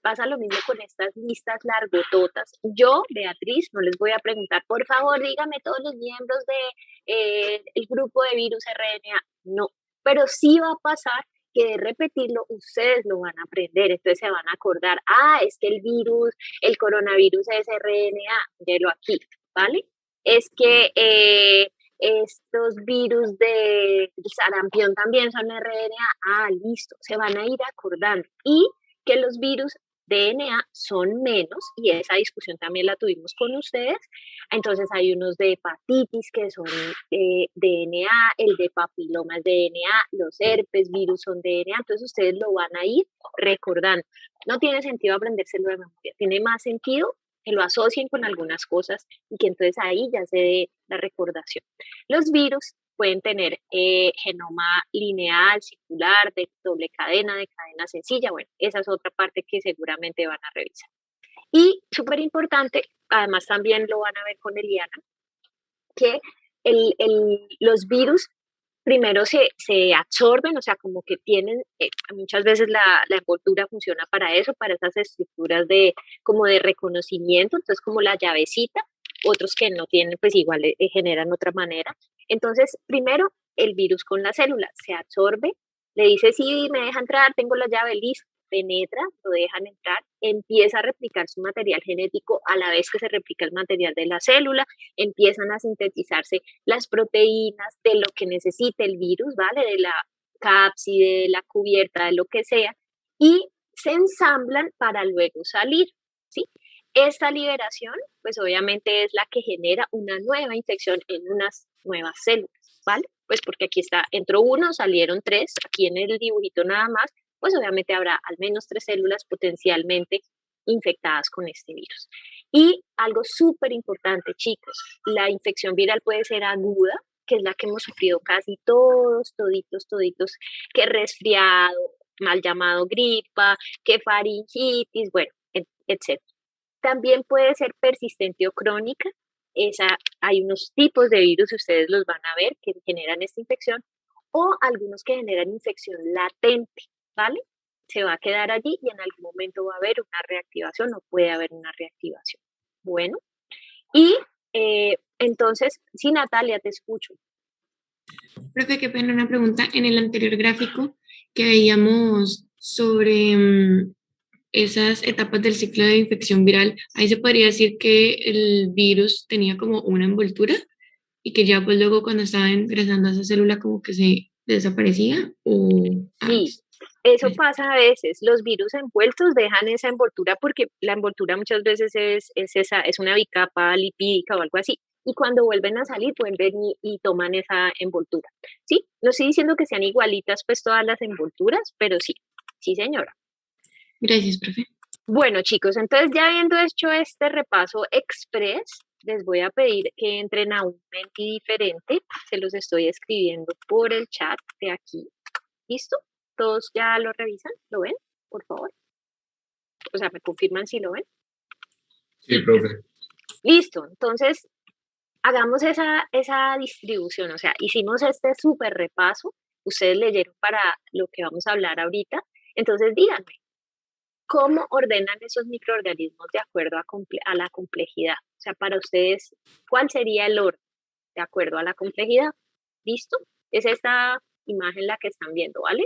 pasa lo mismo con estas listas largototas. Yo, Beatriz, no les voy a preguntar, por favor, dígame todos los miembros del grupo de virus RNA. No, pero sí va a pasar que de repetirlo, ustedes lo van a aprender, entonces se van a acordar, es que el coronavirus es RNA, mírelo aquí, ¿vale? Es que estos virus de sarampión también son RNA, listo, se van a ir acordando. Y que los virus DNA son menos, y esa discusión también la tuvimos con ustedes. Entonces hay unos de hepatitis que son DNA, el de papiloma es DNA, los herpes virus son DNA, entonces ustedes lo van a ir recordando. No tiene sentido aprendérselo de memoria, tiene más sentido que lo asocien con algunas cosas y que entonces ahí ya se dé la recordación. Los virus pueden tener genoma lineal, circular, de doble cadena, de cadena sencilla. Bueno, esa es otra parte que seguramente van a revisar. Y súper importante, además también lo van a ver con Eliana, que los virus primero se absorben, o sea, como que tienen, muchas veces la envoltura funciona para eso, para esas estructuras como de reconocimiento, entonces como la llavecita, otros que no tienen, pues igual generan otra manera. Entonces, primero, el virus con la célula se absorbe, le dice, sí, me deja entrar, tengo la llave, listo, penetra, lo dejan entrar, empieza a replicar su material genético a la vez que se replica el material de la célula, empiezan a sintetizarse las proteínas de lo que necesite el virus, ¿vale? De la cápside, de la cubierta, de lo que sea, y se ensamblan para luego salir, ¿sí? Esta liberación, pues obviamente es la que genera una nueva infección en unas nuevas células, ¿vale? Pues porque aquí entró uno, salieron tres, aquí en el dibujito nada más, pues obviamente habrá al menos 3 células potencialmente infectadas con este virus. Y algo súper importante, chicos, la infección viral puede ser aguda, que es la que hemos sufrido casi toditos, que resfriado, mal llamado gripa, que faringitis, bueno, etc. También puede ser persistente o crónica. Hay unos tipos de virus, ustedes los van a ver, que generan esta infección, o algunos que generan infección latente, ¿vale? Se va a quedar allí y en algún momento va a haber una reactivación o puede haber una reactivación. Bueno, y entonces, sí, Natalia, te escucho. Profe, qué pena una pregunta. En el anterior gráfico que veíamos sobre esas etapas del ciclo de infección viral, ahí se podría decir que el virus tenía como una envoltura y que ya pues luego cuando estaba ingresando a esa célula como que se desaparecía o... Sí, eso pasa a veces. Los virus envueltos dejan esa envoltura porque la envoltura muchas veces es una bicapa lipídica o algo así. Y cuando vuelven a salir, vuelven y toman esa envoltura. ¿Sí? No estoy diciendo que sean igualitas pues todas las envolturas, pero sí, sí señora. Gracias, profe. Bueno, chicos, entonces ya habiendo hecho este repaso express, les voy a pedir que entren a un Menti diferente. Se los estoy escribiendo por el chat de aquí. ¿Listo? ¿Todos ya lo revisan? ¿Lo ven? Por favor. O sea, ¿me confirman si lo ven? Sí, profe. Listo. Entonces, hagamos esa distribución. O sea, hicimos este súper repaso. Ustedes leyeron para lo que vamos a hablar ahorita. Entonces, díganme, ¿cómo ordenan esos microorganismos de acuerdo a la complejidad? O sea, para ustedes, ¿cuál sería el orden de acuerdo a la complejidad? ¿Listo? Es esta imagen la que están viendo, ¿vale?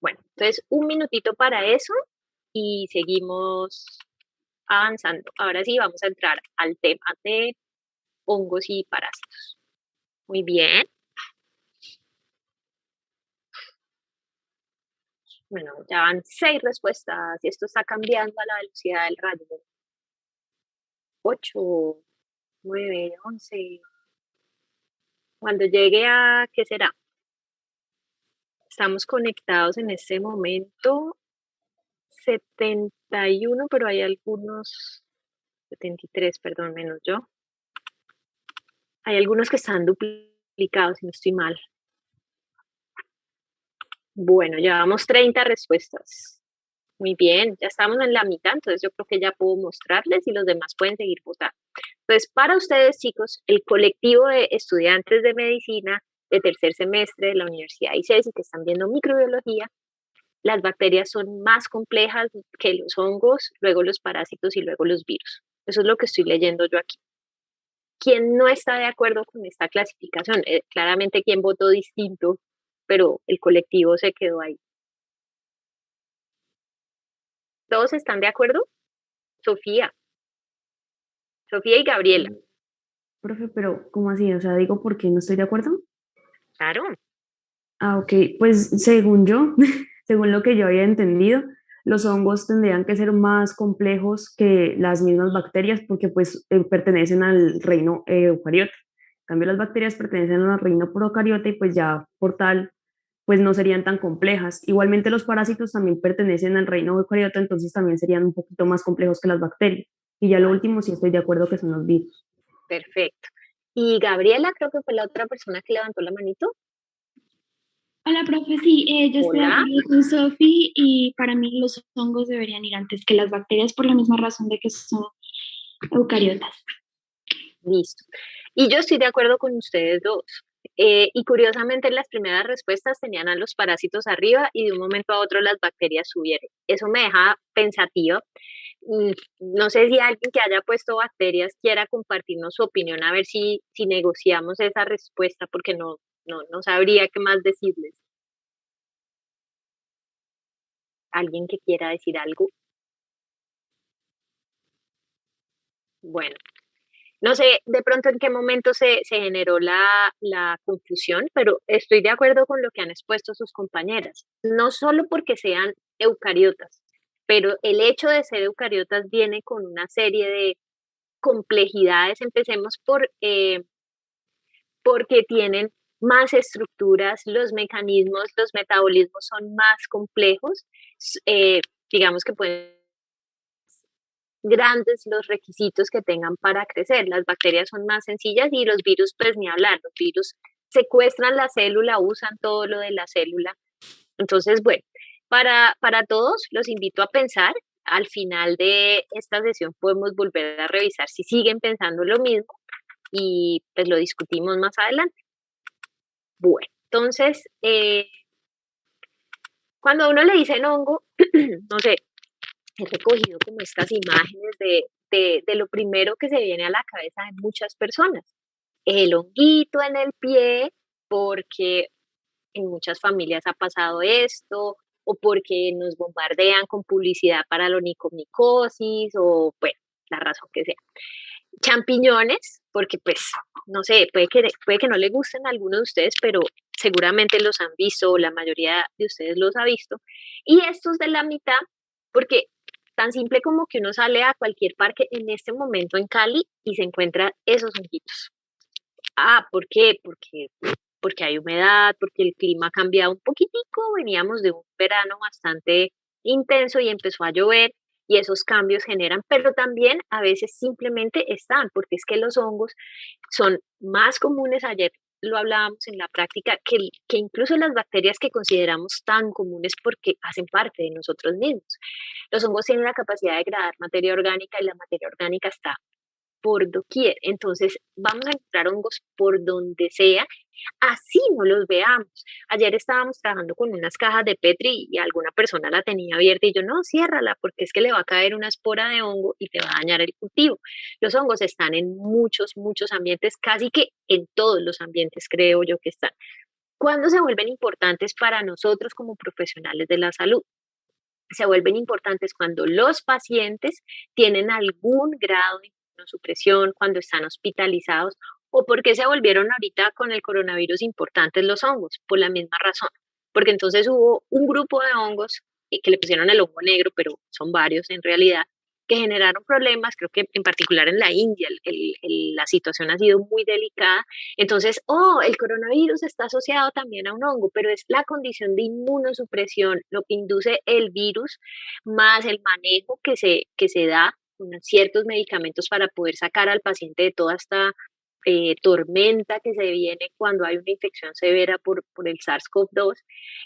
Bueno, entonces un minutito para eso y seguimos avanzando. Ahora sí vamos a entrar al tema de hongos y parásitos. Muy bien. Bueno, ya van 6 respuestas y esto está cambiando a la velocidad del rayo. 8, 9, 11. Cuando llegue a, ¿qué será? Estamos conectados en este momento 71, pero hay algunos, 73, perdón, menos yo. Hay algunos que están duplicados, si no estoy mal. Bueno, llevamos 30 respuestas. Muy bien, ya estamos en la mitad, entonces yo creo que ya puedo mostrarles y los demás pueden seguir votando. Entonces, para ustedes, chicos, el colectivo de estudiantes de medicina de tercer semestre de la Universidad ICESI que están viendo microbiología, las bacterias son más complejas que los hongos, luego los parásitos y luego los virus. Eso es lo que estoy leyendo yo aquí. ¿Quién no está de acuerdo con esta clasificación? Claramente quien votó distinto, pero el colectivo se quedó ahí. ¿Todos están de acuerdo? Sofía y Gabriela. Profe, pero ¿cómo así? O sea, digo, ¿por qué no estoy de acuerdo? Claro. Ah, ok. Pues según yo, según lo que yo había entendido, los hongos tendrían que ser más complejos que las mismas bacterias porque pues pertenecen al reino eucariota. En cambio, las bacterias pertenecen al reino procariota y pues ya por tal, pues no serían tan complejas. Igualmente los parásitos también pertenecen al reino eucariota, entonces también serían un poquito más complejos que las bacterias. Y ya lo último, sí estoy de acuerdo que son los virus. Perfecto. Y Gabriela, creo que fue la otra persona que levantó la manito. Hola, profe, sí, yo estoy de Hola. acuerdo con Sofi y para mí los hongos deberían ir antes que las bacterias por la misma razón de que son eucariotas. Listo. Y yo estoy de acuerdo con ustedes dos. Y curiosamente las primeras respuestas tenían a los parásitos arriba y de un momento a otro las bacterias subieron. Eso me deja pensativa. No sé si alguien que haya puesto bacterias quiera compartirnos su opinión, a ver si negociamos esa respuesta, porque no sabría qué más decirles. ¿Alguien que quiera decir algo? Bueno, no sé de pronto en qué momento se generó la confusión, pero estoy de acuerdo con lo que han expuesto sus compañeras. No solo porque sean eucariotas, pero el hecho de ser eucariotas viene con una serie de complejidades. Empecemos porque tienen más estructuras, los mecanismos, los metabolismos son más complejos, digamos que pueden grandes los requisitos que tengan para crecer. Las bacterias son más sencillas y los virus, pues ni hablar, los virus secuestran la célula, usan todo lo de la célula. Entonces, bueno, para todos los invito a pensar. Al final de esta sesión podemos volver a revisar si siguen pensando lo mismo y pues lo discutimos más adelante. Bueno, entonces, cuando a uno le dicen hongo, no sé, he recogido como estas imágenes de lo primero que se viene a la cabeza de muchas personas. El honguito en el pie, porque en muchas familias ha pasado esto, o porque nos bombardean con publicidad para la onicomicosis, o bueno, la razón que sea. Champiñones, porque pues, no sé, puede que no le gusten a algunos de ustedes, pero seguramente los han visto, o la mayoría de ustedes los ha visto. Y estos de la mitad, porque tan simple como que uno sale a cualquier parque en este momento en Cali y se encuentra esos honguitos. Ah, ¿por qué? Porque hay humedad, porque el clima ha cambiado un poquitico, veníamos de un verano bastante intenso y empezó a llover y esos cambios generan, pero también a veces simplemente están, porque es que los hongos son más comunes, ayer lo hablábamos en la práctica, que incluso las bacterias que consideramos tan comunes porque hacen parte de nosotros mismos. Los hongos tienen la capacidad de degradar materia orgánica y la materia orgánica está por doquier. Entonces, vamos a encontrar hongos por donde sea, así no los veamos. Ayer estábamos trabajando con unas cajas de Petri y alguna persona la tenía abierta y yo, no, ciérrala, porque es que le va a caer una espora de hongo y te va a dañar el cultivo. Los hongos están en muchos ambientes, casi que en todos los ambientes creo yo que están. ¿Cuándo se vuelven importantes para nosotros como profesionales de la salud? Se vuelven importantes cuando los pacientes tienen algún grado de inmunosupresión, cuando están hospitalizados, o porque se volvieron ahorita con el coronavirus importantes los hongos, por la misma razón. Porque entonces hubo un grupo de hongos que le pusieron el hongo negro, pero son varios en realidad, que generaron problemas, creo que en particular en la India la situación ha sido muy delicada. Entonces, el coronavirus está asociado también a un hongo, pero es la condición de inmunosupresión lo que induce el virus, más el manejo que se da con ciertos medicamentos para poder sacar al paciente de toda esta tormenta que se viene cuando hay una infección severa por el SARS-CoV-2,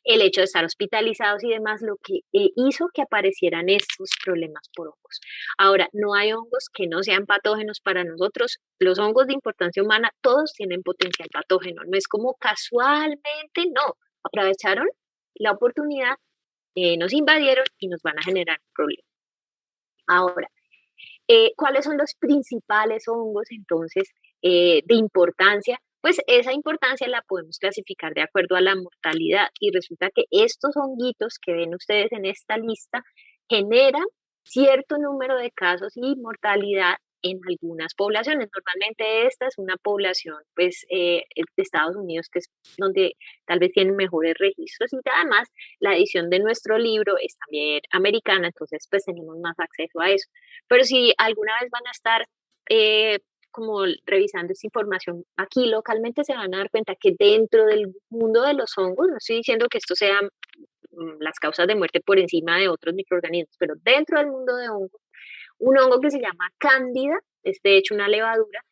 el hecho de estar hospitalizados y demás, lo que hizo que aparecieran estos problemas por hongos. Ahora, no hay hongos que no sean patógenos para nosotros. Los hongos de importancia humana, todos tienen potencial patógeno. No es como casualmente, no. Aprovecharon la oportunidad, nos invadieron y nos van a generar problemas. Ahora, ¿cuáles son los principales hongos entonces de importancia? Pues esa importancia la podemos clasificar de acuerdo a la mortalidad y resulta que estos honguitos que ven ustedes en esta lista generan cierto número de casos y mortalidad en algunas poblaciones. Normalmente esta es una población pues de Estados Unidos, que es donde tal vez tienen mejores registros, y además la edición de nuestro libro es también americana, entonces pues tenemos más acceso a eso. Pero si alguna vez van a estar como revisando esta información aquí localmente, se van a dar cuenta que dentro del mundo de los hongos, no estoy diciendo que esto sea las causas de muerte por encima de otros microorganismos, pero dentro del mundo de hongos, un hongo que se llama cándida, es de hecho una levadura,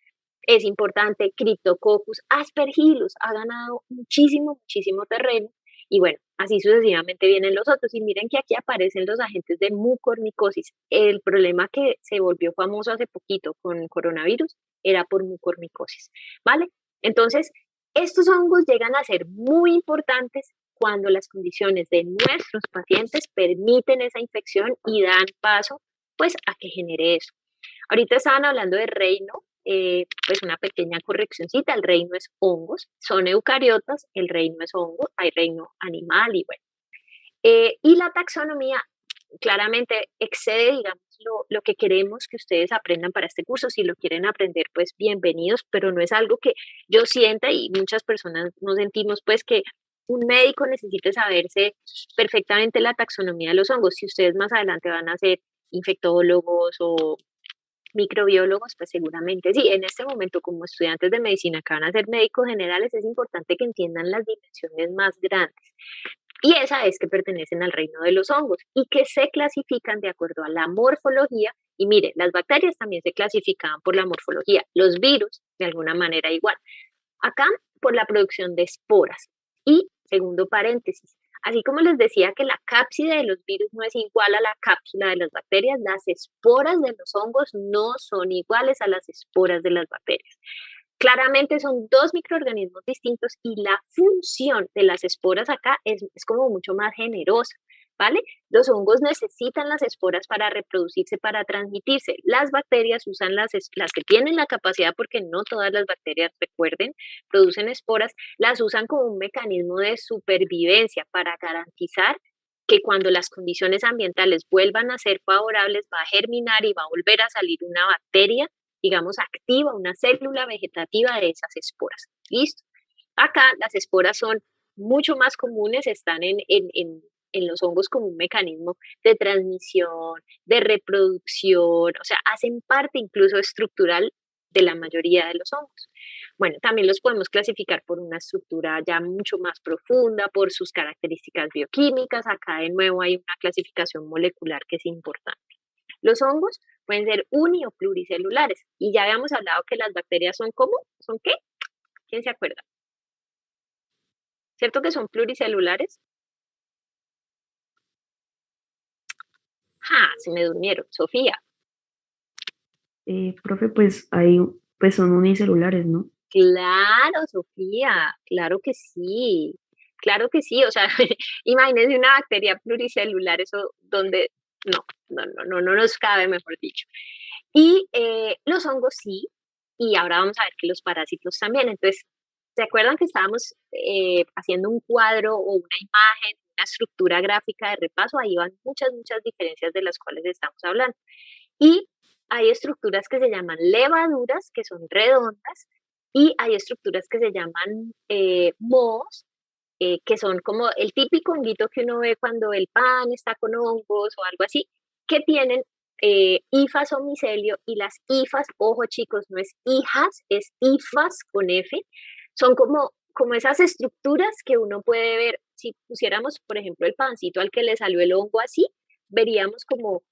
es importante. Cryptococcus aspergillus ha ganado muchísimo terreno y bueno, así sucesivamente vienen los otros. Y miren que aquí aparecen los agentes de mucormicosis. El problema que se volvió famoso hace poquito con coronavirus era por mucormicosis, ¿vale? Entonces, Estos hongos llegan a ser muy importantes cuando las condiciones de nuestros pacientes permiten esa infección y dan paso pues a que genere eso. Ahorita estaban hablando de reino, pues una pequeña correccioncita, el reino es hongos, son eucariotas, el reino es hongo, hay reino animal y bueno. Y la taxonomía claramente excede, digamos, lo que queremos que ustedes aprendan para este curso. Si lo quieren aprender, pues bienvenidos, pero no es algo que yo sienta y muchas personas nos sentimos, pues que un médico necesite saberse perfectamente la taxonomía de los hongos. Si ustedes más adelante van a ser infectólogos o microbiólogos, pues seguramente sí. En este momento, como estudiantes de medicina que van a ser médicos generales, es importante que entiendan las dimensiones más grandes. Y esa es que pertenecen al reino de los hongos y que se clasifican de acuerdo a la morfología. Y mire, las bacterias también se clasificaban por la morfología, los virus de alguna manera igual. Acá por la producción de esporas. Y segundo paréntesis, así como les decía que la cápside de los virus no es igual a la cápsula de las bacterias, las esporas de los hongos no son iguales a las esporas de las bacterias. Claramente son dos microorganismos distintos y la función de las esporas acá es como mucho más generosa, ¿vale? Los hongos necesitan las esporas para reproducirse, para transmitirse. Las bacterias usan las que tienen la capacidad, porque no todas las bacterias, recuerden, producen esporas, las usan como un mecanismo de supervivencia para garantizar que cuando las condiciones ambientales vuelvan a ser favorables, va a germinar y va a volver a salir una bacteria, digamos, activa, una célula vegetativa de esas esporas. ¿Listo? Acá las esporas son mucho más comunes, están en los hongos como un mecanismo de transmisión, de reproducción, o sea, hacen parte incluso estructural de la mayoría de los hongos. Bueno, también los podemos clasificar por una estructura ya mucho más profunda, por sus características bioquímicas. Acá de nuevo hay una clasificación molecular que es importante. Los hongos pueden ser uni o pluricelulares. Y ya habíamos hablado que las bacterias son ¿cómo? ¿Son qué? ¿Quién se acuerda? ¿Cierto que son pluricelulares? ¡Ja! Se me durmieron. Sofía. Profe, pues son unicelulares, ¿no? Claro, Sofía. Claro que sí. Claro que sí. O sea, imagínense una bacteria pluricelular, eso donde no nos cabe, mejor dicho. Y los hongos sí, y ahora vamos a ver que los parásitos también. Entonces, ¿se acuerdan que estábamos haciendo un cuadro o una imagen, una estructura gráfica de repaso? Ahí van muchas diferencias de las cuales estamos hablando. Y hay estructuras que se llaman levaduras, que son redondas, y hay estructuras que se llaman mohos, que son como el típico honguito que uno ve cuando el pan está con hongos o algo así, que tienen hifas o micelio, y las hifas, ojo chicos, no es hijas, es hifas con F, son como esas estructuras que uno puede ver. Si pusiéramos, por ejemplo, el pancito al que le salió el hongo así, veríamos como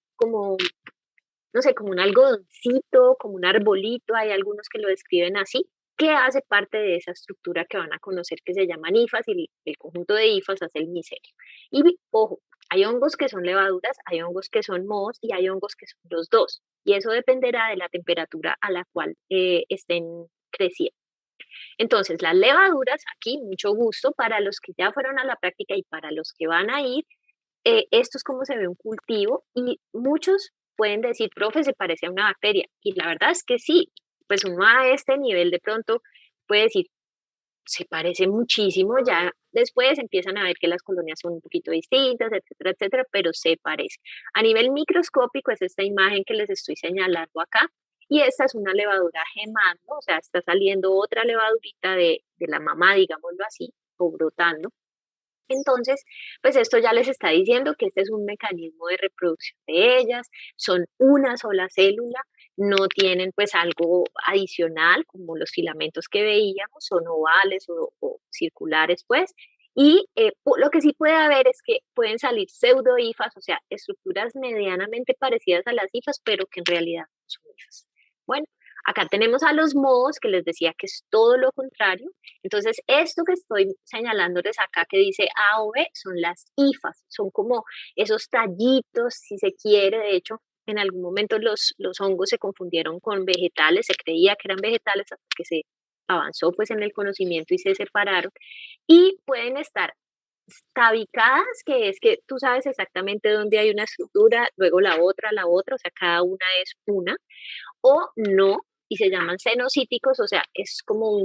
no sé, como un algodoncito, como un arbolito, hay algunos que lo describen así, que hace parte de esa estructura que van a conocer que se llaman hifas, y el conjunto de hifas hace el micelio. Y ojo, hay hongos que son levaduras, hay hongos que son mohos y hay hongos que son los dos. Y eso dependerá de la temperatura a la cual estén creciendo. Entonces, las levaduras, aquí mucho gusto para los que ya fueron a la práctica y para los que van a ir. Esto es como se ve un cultivo, y muchos pueden decir, profe, se parece a una bacteria. Y la verdad es que sí, pues uno a este nivel de pronto puede decir, se parece muchísimo, ya después empiezan a ver que las colonias son un poquito distintas, etcétera, etcétera, pero se parece. A nivel microscópico es esta imagen que les estoy señalando acá, y esta es una levadura gemando, o sea, está saliendo otra levadurita de la mamá, digámoslo así, o brotando. Entonces, pues esto ya les está diciendo que este es un mecanismo de reproducción de ellas, son una sola célula, no tienen pues algo adicional como los filamentos que veíamos, son ovales o circulares pues, y lo que sí puede haber es que pueden salir pseudohifas, o sea, estructuras medianamente parecidas a las hifas, pero que en realidad no son hifas. Bueno, acá tenemos a los mohos, que les decía que es todo lo contrario. Entonces, esto que estoy señalándoles acá que dice A o B son las hifas, son como esos tallitos, si se quiere. De hecho, en algún momento los hongos se confundieron con vegetales, se creía que eran vegetales hasta que se avanzó pues en el conocimiento y se separaron, y pueden estar tabicadas, que es que tú sabes exactamente dónde hay una estructura, luego la otra, o sea, cada una es una, o no, y se llaman cenocíticos, o sea, es como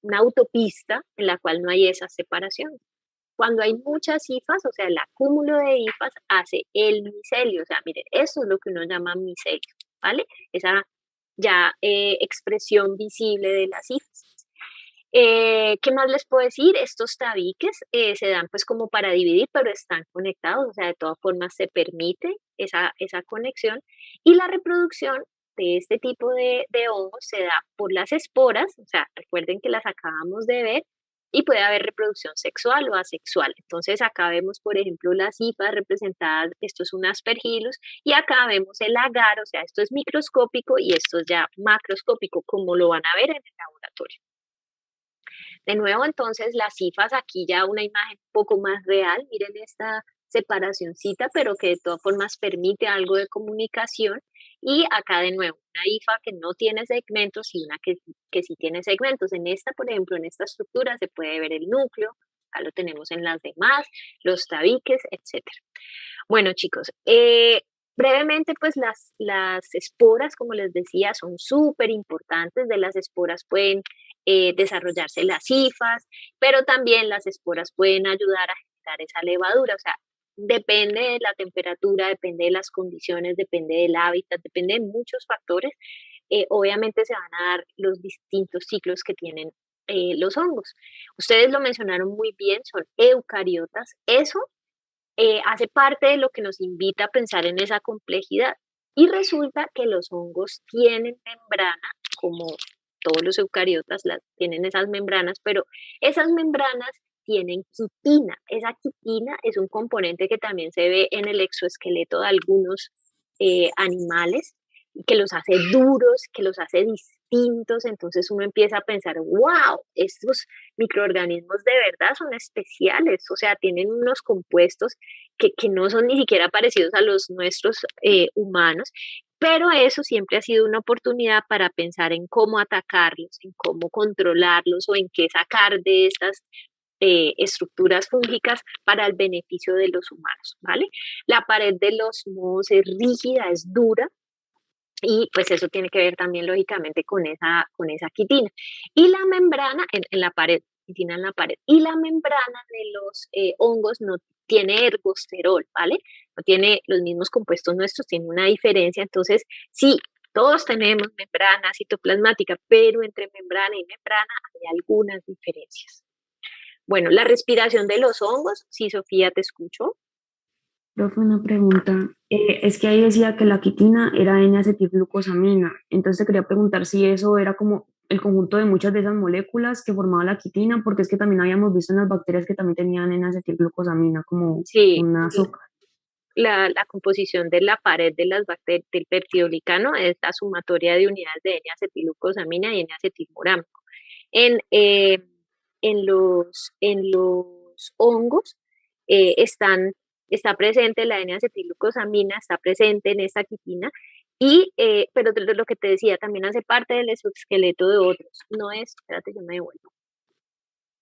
una autopista en la cual no hay esa separación. Cuando hay muchas hifas, o sea, el acúmulo de hifas hace el micelio, o sea, miren, eso es lo que uno llama micelio, ¿vale? Esa ya expresión visible de las hifas. ¿Qué más les puedo decir? Estos tabiques se dan pues como para dividir, pero están conectados, o sea, de todas formas se permite esa conexión, y la reproducción de este tipo de hongos se da por las esporas, o sea, recuerden que las acabamos de ver, y puede haber reproducción sexual o asexual. Entonces acá vemos, por ejemplo, las hifas representadas, esto es un aspergillus, y acá vemos el agar, o sea, esto es microscópico y esto es ya macroscópico, como lo van a ver en el laboratorio. De nuevo, entonces, las cifras aquí ya una imagen un poco más real. Miren esta separacioncita, pero que de todas formas permite algo de comunicación. Y acá de nuevo, una IFA que no tiene segmentos y una que sí tiene segmentos. En esta, por ejemplo, en esta estructura se puede ver el núcleo, acá lo tenemos en las demás, los tabiques, etc. Bueno, chicos, brevemente, pues las esporas, como les decía, son súper importantes. De las esporas pueden desarrollarse las hifas, pero también las esporas pueden ayudar a generar esa levadura. O sea, depende de la temperatura, depende de las condiciones, depende del hábitat, depende de muchos factores. Obviamente se van a dar los distintos ciclos que tienen los hongos. Ustedes lo mencionaron muy bien, son eucariotas. Eso hace parte de lo que nos invita a pensar en esa complejidad. Y resulta que los hongos tienen membrana, como todos los eucariotas tienen esas membranas, pero esas membranas tienen quitina. Esa quitina es un componente que también se ve en el exoesqueleto de algunos animales, que los hace duros, que los hace distintos. Entonces uno empieza a pensar, wow, estos microorganismos de verdad son especiales, o sea, tienen unos compuestos que no son ni siquiera parecidos a los nuestros humanos, pero eso siempre ha sido una oportunidad para pensar en cómo atacarlos, en cómo controlarlos o en qué sacar de estas estructuras fúngicas para el beneficio de los humanos, ¿vale? La pared de los mohos es rígida, es dura, y pues eso tiene que ver también lógicamente con esa quitina. Y la membrana en la pared, quitina en la pared. Y la membrana de los hongos no tiene ergosterol, ¿vale? No tiene los mismos compuestos nuestros, tiene una diferencia. Entonces, sí, todos tenemos membrana citoplasmática, pero entre membrana y membrana hay algunas diferencias. Bueno, la respiración de los hongos, sí, Sofía, te escucho. Profe, una pregunta. Es que ahí decía que la quitina era N-acetilglucosamina. Entonces te quería preguntar si eso era como el conjunto de muchas de esas moléculas que formaba la quitina, porque es que también habíamos visto en las bacterias que también tenían N-acetilglucosamina como Sí, un azúcar. la composición de la pared de las bacterias del peptidoglicano es la sumatoria de unidades de N-acetilglucosamina y N-acetilmurámico. En, eh, en los hongos está presente la N-acetilglucosamina, está presente en esta quitina, pero de lo que te decía, también hace parte del exoesqueleto de otros. No es, espérate, yo me devuelvo,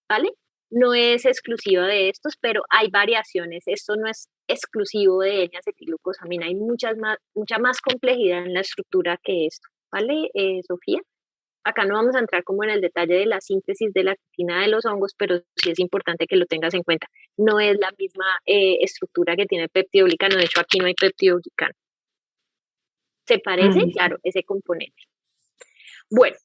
¿vale? No es exclusiva de estos, pero hay variaciones. Esto no es exclusivo de N-acetilglucosamina, hay mucha más complejidad en la estructura que esto, ¿vale, Sofía? Acá no vamos a entrar como en el detalle de la síntesis de la quitina de los hongos, pero sí es importante que lo tengas en cuenta. No es la misma estructura que tiene el peptidoglicano, de hecho aquí no hay peptidoglicano. ¿Se parece? Claro, ese componente. Bueno,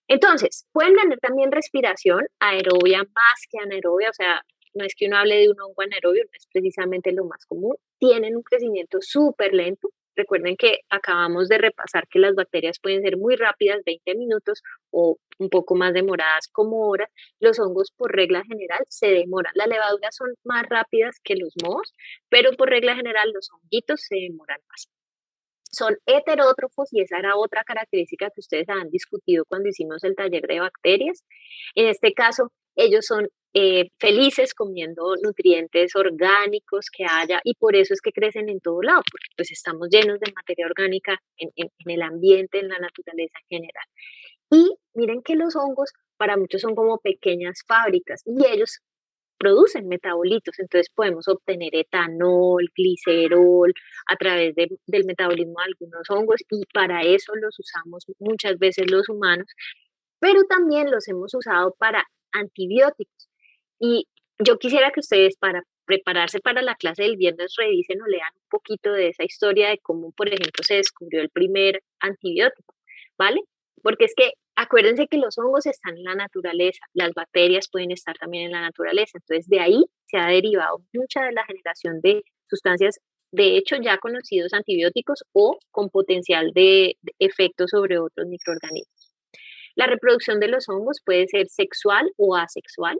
entonces, pueden tener también respiración aerobia más que anaerobia, o sea, no es que uno hable de un hongo anaerobio, no es precisamente lo más común. Tienen un crecimiento súper lento. Recuerden que acabamos de repasar que las bacterias pueden ser muy rápidas, 20 minutos, o un poco más demoradas como horas. Los hongos, por regla general, se demoran. Las levaduras son más rápidas que los mohos, pero por regla general los honguitos se demoran más. Son heterótrofos y esa era otra característica que ustedes han discutido cuando hicimos el taller de bacterias. En este caso, ellos son felices comiendo nutrientes orgánicos que haya, y por eso es que crecen en todo lado, porque pues estamos llenos de materia orgánica en el ambiente, en la naturaleza en general. Y miren que los hongos para muchos son como pequeñas fábricas y ellos producen metabolitos, entonces podemos obtener etanol, glicerol a través del metabolismo de algunos hongos y para eso los usamos muchas veces los humanos, pero también los hemos usado para antibióticos. Y yo quisiera que ustedes para prepararse para la clase del viernes revisen o lean un poquito de esa historia de cómo, por ejemplo, se descubrió el primer antibiótico, ¿vale? Porque es que acuérdense que los hongos están en la naturaleza, las bacterias pueden estar también en la naturaleza, entonces de ahí se ha derivado mucha de la generación de sustancias, de hecho ya conocidos antibióticos o con potencial de efecto sobre otros microorganismos. La reproducción de los hongos puede ser sexual o asexual.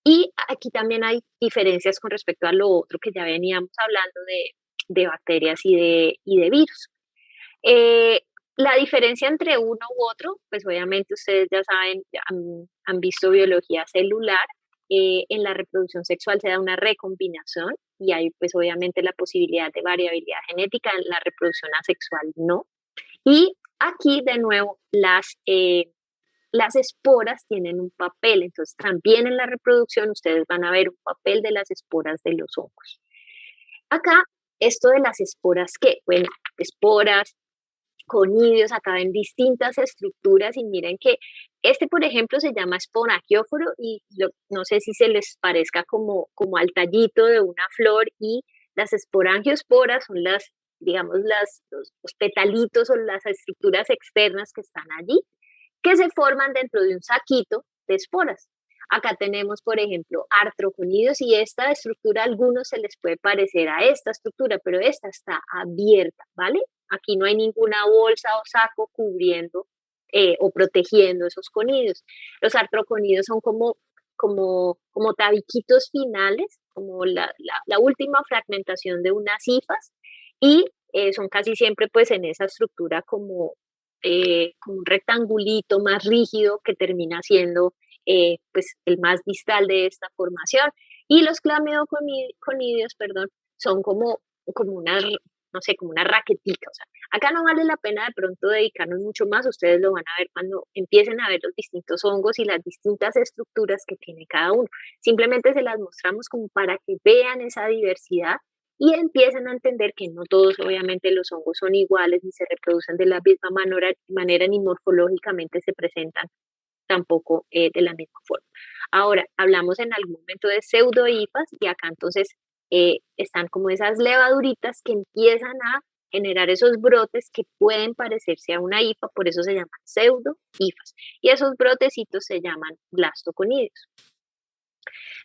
Y aquí también hay diferencias con respecto a lo otro que ya veníamos hablando de bacterias y de virus. La diferencia entre uno u otro, pues obviamente ustedes ya saben, han visto biología celular. En la reproducción sexual se da una recombinación y hay pues obviamente la posibilidad de variabilidad genética, en la reproducción asexual no. Y aquí de nuevo las esporas tienen un papel, entonces también en la reproducción ustedes van a ver un papel de las esporas de los hongos. Acá, esto de las esporas, ¿qué? Bueno, esporas, conidios, acá ven distintas estructuras y miren que este, por ejemplo, se llama esporangióforo y no sé si se les parezca como al tallito de una flor y las esporangiosporas son las, digamos, los petalitos o las estructuras externas que están allí que se forman dentro de un saquito de esporas. Acá tenemos, por ejemplo, artroconidios y esta estructura a algunos se les puede parecer a esta estructura, pero esta está abierta, ¿vale? Aquí no hay ninguna bolsa o saco cubriendo o protegiendo esos conidios. Los artroconidios son como tabiquitos finales, como la última fragmentación de unas hifas y son casi siempre pues en esa estructura como un rectangulito más rígido que termina siendo pues el más distal de esta formación. Y los clamidoconidios, perdón, son como una, no sé, como una raquetita. O sea, acá no vale la pena de pronto dedicarnos mucho más, ustedes lo van a ver cuando empiecen a ver los distintos hongos y las distintas estructuras que tiene cada uno. Simplemente se las mostramos como para que vean esa diversidad y empiezan a entender que no todos, obviamente, los hongos son iguales ni se reproducen de la misma manera ni morfológicamente se presentan tampoco de la misma forma. Ahora, hablamos en algún momento de pseudohifas y acá entonces están como esas levaduritas que empiezan a generar esos brotes que pueden parecerse a una hifa, por eso se llaman pseudohifas. Y esos brotecitos se llaman blastoconidios.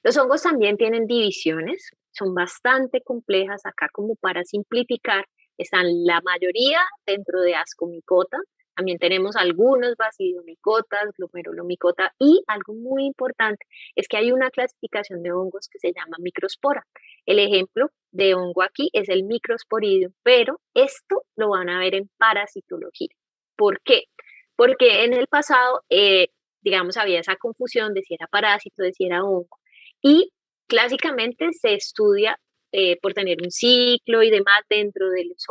Los hongos también tienen divisiones, son bastante complejas acá como para simplificar. Están la mayoría dentro de Ascomycota, también tenemos algunos basidiomycotas, glomerulomycota y algo muy importante es que hay una clasificación de hongos que se llama microspora. El ejemplo de hongo aquí es el microsporidium, pero esto lo van a ver en parasitología. ¿Por qué? Porque en el pasado, digamos, había esa confusión de si era parásito, de si era hongo. Y clásicamente se estudia por tener un ciclo y demás dentro de los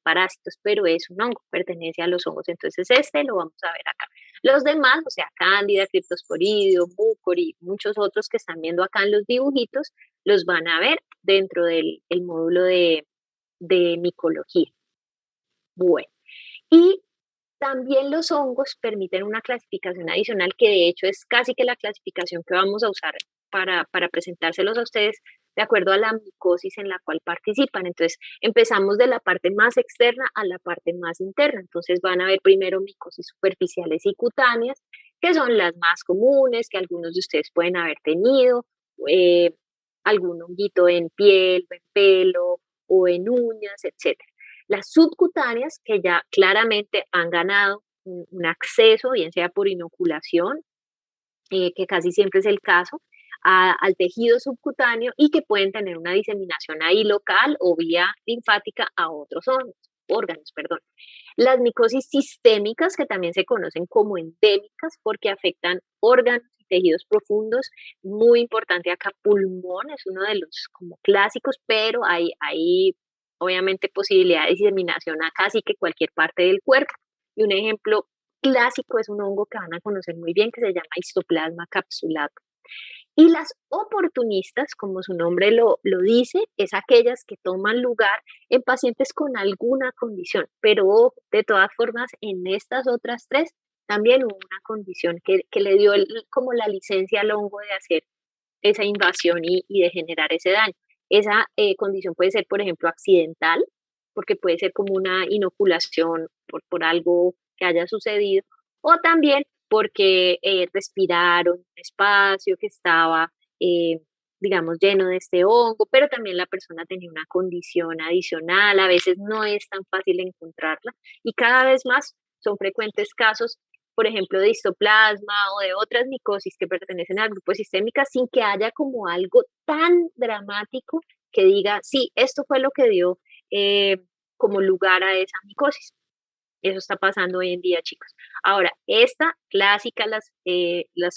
parásitos, pero es un hongo, pertenece a los hongos. Entonces este lo vamos a ver acá. Los demás, o sea, Cándida, Cryptosporidium, Mucori, muchos otros que están viendo acá en los dibujitos, los van a ver dentro del módulo de micología. Bueno, y también los hongos permiten una clasificación adicional que de hecho es casi que la clasificación que vamos a usar para presentárselos a ustedes de acuerdo a la micosis en la cual participan. Entonces, empezamos de la parte más externa a la parte más interna. Entonces, van a ver primero micosis superficiales y cutáneas, que son las más comunes, que algunos de ustedes pueden haber tenido, algún honguito en piel, o en pelo, o en uñas, etcétera. Las subcutáneas, que ya claramente han ganado un acceso, bien sea por inoculación, que casi siempre es el caso, al tejido subcutáneo y que pueden tener una diseminación ahí local o vía linfática a otros órganos. Las micosis sistémicas, que también se conocen como endémicas porque afectan órganos y tejidos profundos, muy importante acá, pulmón es uno de los como clásicos, pero hay obviamente posibilidad de diseminación a casi que cualquier parte del cuerpo. Y un ejemplo clásico es un hongo que van a conocer muy bien, que se llama Histoplasma capsulatum. Y las oportunistas, como su nombre lo dice, es aquellas que toman lugar en pacientes con alguna condición, pero de todas formas en estas otras tres también hubo una condición que le dio como la licencia al hongo de hacer esa invasión y de generar ese daño. Esa condición puede ser, por ejemplo, accidental, porque puede ser como una inoculación por algo que haya sucedido, o también porque respiraron un espacio que estaba, digamos, lleno de este hongo, pero también la persona tenía una condición adicional, a veces no es tan fácil encontrarla, y cada vez más son frecuentes casos, por ejemplo, de histoplasma o de otras micosis que pertenecen al grupo sistémica sin que haya como algo tan dramático que diga, sí, esto fue lo que dio como lugar a esa micosis. Eso está pasando hoy en día, chicos. Ahora, esta clásica, las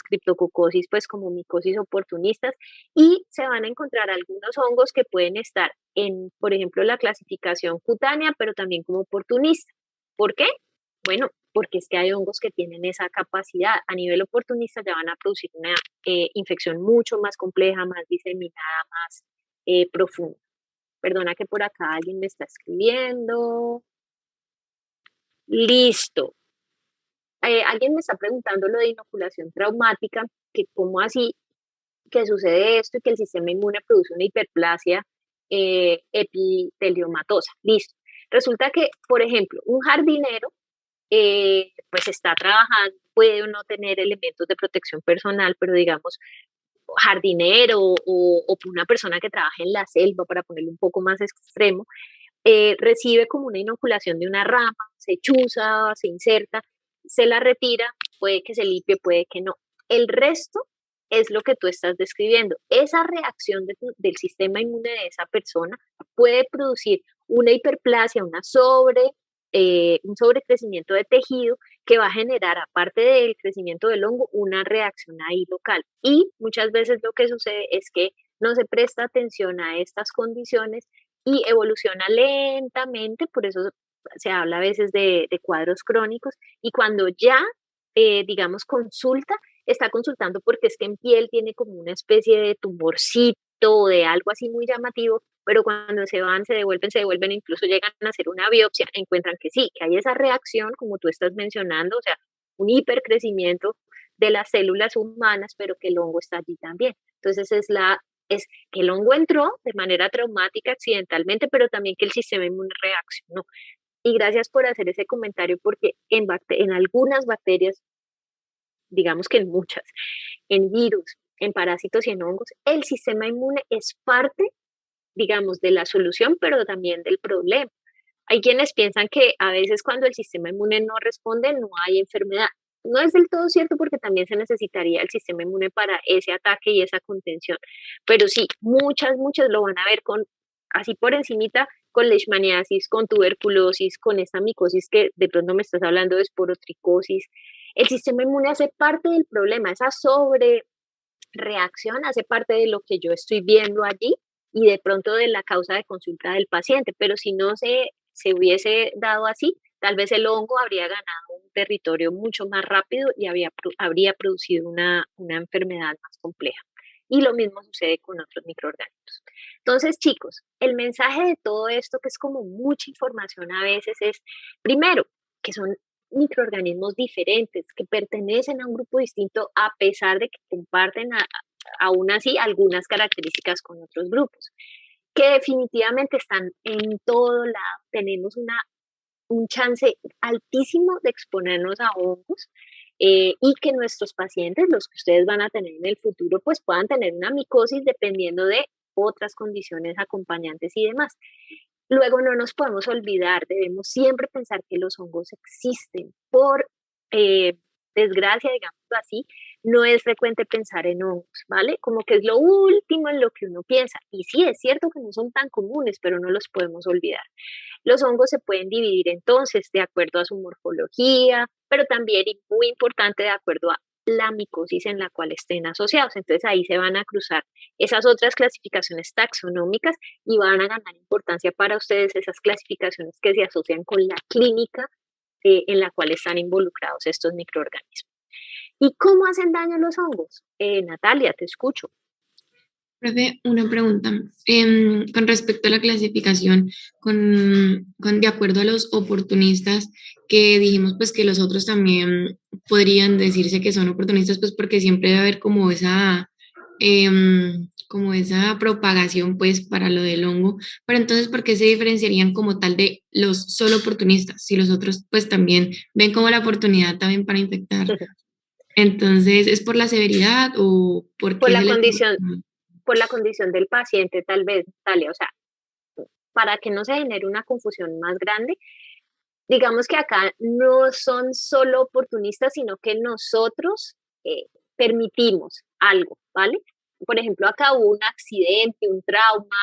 criptococosis, pues como micosis oportunistas, y se van a encontrar algunos hongos que pueden estar en, por ejemplo, la clasificación cutánea, pero también como oportunista. ¿Por qué? Bueno, porque es que hay hongos que tienen esa capacidad. A nivel oportunista ya van a producir una infección mucho más compleja, más diseminada, más profunda. Perdona que por acá alguien me está escribiendo. Listo. Alguien me está preguntando lo de inoculación traumática, que cómo así que sucede esto y que el sistema inmune produce una hiperplasia epiteliomatosa. Listo. Resulta que, por ejemplo, un jardinero pues está trabajando, puede o no tener elementos de protección personal, pero digamos, jardinero o una persona que trabaja en la selva, para ponerlo un poco más extremo, recibe como una inoculación de una rama, se chuza, se inserta, se la retira, puede que se limpie, puede que no. El resto es lo que tú estás describiendo. Esa reacción del sistema inmune de esa persona puede producir una hiperplasia, un sobrecrecimiento de tejido que va a generar, aparte del crecimiento del hongo, una reacción ahí local. Y muchas veces lo que sucede es que no se presta atención a estas condiciones y evoluciona lentamente, por eso se habla a veces de cuadros crónicos, y cuando ya, digamos, está consultando porque es que en piel tiene como una especie de tumorcito o de algo así muy llamativo, pero cuando se devuelven, incluso llegan a hacer una biopsia, encuentran que sí, que hay esa reacción, como tú estás mencionando, o sea, un hipercrecimiento de las células humanas, pero que el hongo está allí también. Entonces es que el hongo entró de manera traumática, accidentalmente, pero también que el sistema inmune reaccionó. Y gracias por hacer ese comentario, porque en algunas bacterias, digamos que en muchas, en virus, en parásitos y en hongos, el sistema inmune es parte, digamos, de la solución, pero también del problema. Hay quienes piensan que a veces cuando el sistema inmune no responde, no hay enfermedad. No es del todo cierto porque también se necesitaría el sistema inmune para ese ataque y esa contención. Pero sí, muchas lo van a ver así por encimita, con leishmaniasis, con tuberculosis, con esta micosis que de pronto me estás hablando de esporotricosis. El sistema inmune hace parte del problema, esa sobrereacción hace parte de lo que yo estoy viendo allí y de pronto de la causa de consulta del paciente, pero si no se hubiese dado así, tal vez el hongo habría ganado un territorio mucho más rápido y habría producido una enfermedad más compleja. Y lo mismo sucede con otros microorganismos. Entonces, chicos, el mensaje de todo esto, que es como mucha información a veces, es, primero, que son microorganismos diferentes, que pertenecen a un grupo distinto a pesar de que comparten aún así algunas características con otros grupos, que definitivamente están en todo lado. Tenemos un chance altísimo de exponernos a hongos y que nuestros pacientes, los que ustedes van a tener en el futuro, pues puedan tener una micosis dependiendo de otras condiciones acompañantes y demás. Luego no nos podemos olvidar, debemos siempre pensar que los hongos existen. Por desgracia, digámoslo así, no es frecuente pensar en hongos, ¿vale? Como que es lo último en lo que uno piensa. Y sí, es cierto que no son tan comunes, pero no los podemos olvidar. Los hongos se pueden dividir entonces de acuerdo a su morfología, pero también, y muy importante, de acuerdo a la micosis en la cual estén asociados. Entonces ahí se van a cruzar esas otras clasificaciones taxonómicas y van a ganar importancia para ustedes esas clasificaciones que se asocian con la clínica en la cual están involucrados estos microorganismos. ¿Y cómo hacen daño los hongos? Natalia, te escucho. Profe, una pregunta. Con respecto a la clasificación, de acuerdo a los oportunistas, que dijimos pues que los otros también podrían decirse que son oportunistas, pues porque siempre debe haber como esa propagación pues para lo del hongo. Pero entonces, ¿por qué se diferenciarían como tal de los solo oportunistas? Si los otros pues también ven como la oportunidad también para infectar. Entonces, ¿es por la severidad o por Por qué la se les... condición del paciente, tal vez, Natalia. O sea, para que no se genere una confusión más grande, digamos que acá no son solo oportunistas, sino que nosotros permitimos algo, ¿vale? Por ejemplo, acá hubo un accidente, un trauma,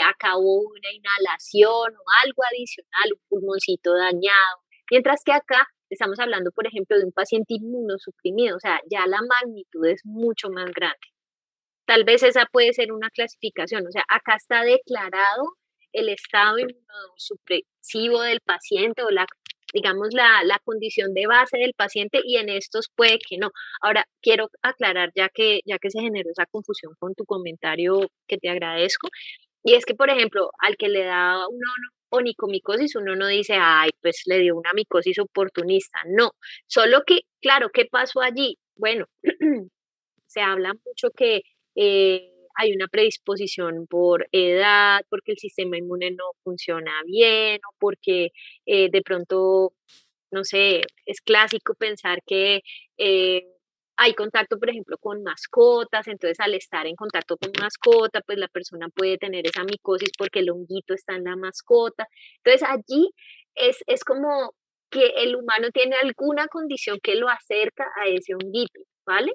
acá hubo una inhalación o algo adicional, un pulmoncito dañado, mientras que acá estamos hablando, por ejemplo, de un paciente inmunosuprimido, o sea, ya la magnitud es mucho más grande. Tal vez esa puede ser una clasificación, o sea, acá está declarado el estado inmunosupresivo del paciente o digamos, la condición de base del paciente y en estos puede que no. Ahora, quiero aclarar, ya que se generó esa confusión con tu comentario, que te agradezco, y es que, por ejemplo, al que le da una onicomicosis, uno no dice, ay, pues le dio una micosis oportunista, no, solo que, claro, ¿qué pasó allí? Bueno, se habla mucho que hay una predisposición por edad, porque el sistema inmune no funciona bien o porque de pronto, no sé, es clásico pensar que hay contacto, por ejemplo, con mascotas, entonces al estar en contacto con mascota, pues la persona puede tener esa micosis porque el honguito está en la mascota. Entonces allí es como que el humano tiene alguna condición que lo acerca a ese honguito, ¿vale?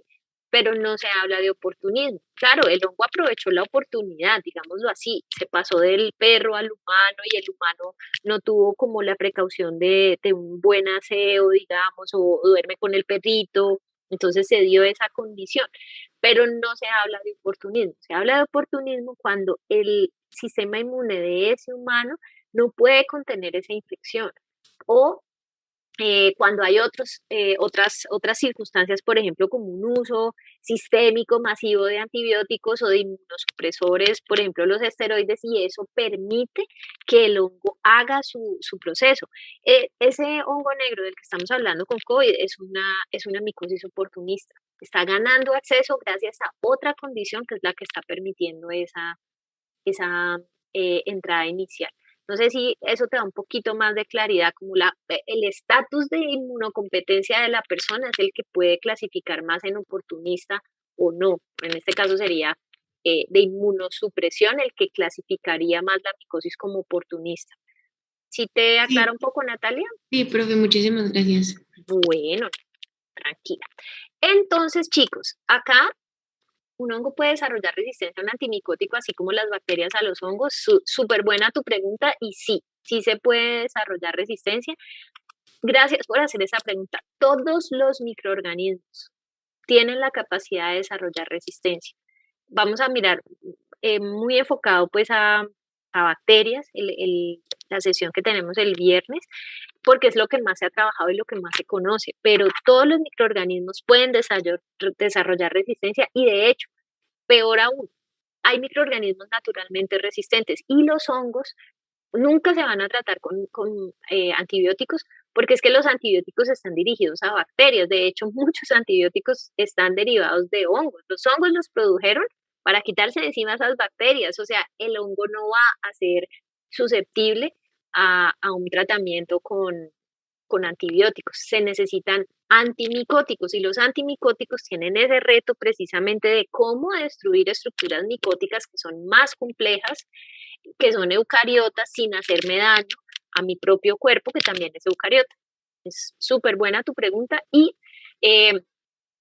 Pero no se habla de oportunismo. Claro, el hongo aprovechó la oportunidad, digámoslo así, se pasó del perro al humano y el humano no tuvo como la precaución de un buen aseo, digamos, o duerme con el perrito, entonces se dio esa condición, pero no se habla de oportunismo, se habla de oportunismo cuando el sistema inmune de ese humano no puede contener esa infección o cuando hay otras circunstancias, por ejemplo, como un uso sistémico masivo de antibióticos o de inmunosupresores, por ejemplo, los esteroides, y eso permite que el hongo haga su proceso. Ese hongo negro del que estamos hablando con COVID es una micosis oportunista. Está ganando acceso gracias a otra condición que es la que está permitiendo esa entrada inicial. No sé si eso te da un poquito más de claridad, como el estatus de inmunocompetencia de la persona es el que puede clasificar más en oportunista o no. En este caso sería de inmunosupresión el que clasificaría más la micosis como oportunista. ¿Sí te aclara Sí, un poco, Natalia? sí, profe, muchísimas gracias. Bueno, tranquila. Entonces, chicos, acá un hongo puede desarrollar resistencia a un antimicótico, así como las bacterias a los hongos. Súper buena tu pregunta y sí, sí se puede desarrollar resistencia. Gracias por hacer esa pregunta. Todos los microorganismos tienen la capacidad de desarrollar resistencia. Vamos a mirar muy enfocado pues a bacterias, la sesión que tenemos el viernes, porque es lo que más se ha trabajado y lo que más se conoce, pero todos los microorganismos pueden desarrollar resistencia y de hecho, peor aún, hay microorganismos naturalmente resistentes y los hongos nunca se van a tratar con antibióticos porque es que los antibióticos están dirigidos a bacterias. De hecho, muchos antibióticos están derivados de hongos. Los hongos los produjeron para quitarse de encima esas bacterias. O sea, el hongo no va a ser susceptible a un tratamiento con antibióticos. Se necesitan antimicóticos y los antimicóticos tienen ese reto precisamente de cómo destruir estructuras micóticas que son más complejas, que son eucariotas sin hacerme daño a mi propio cuerpo, que también es eucariota. Es súper buena tu pregunta y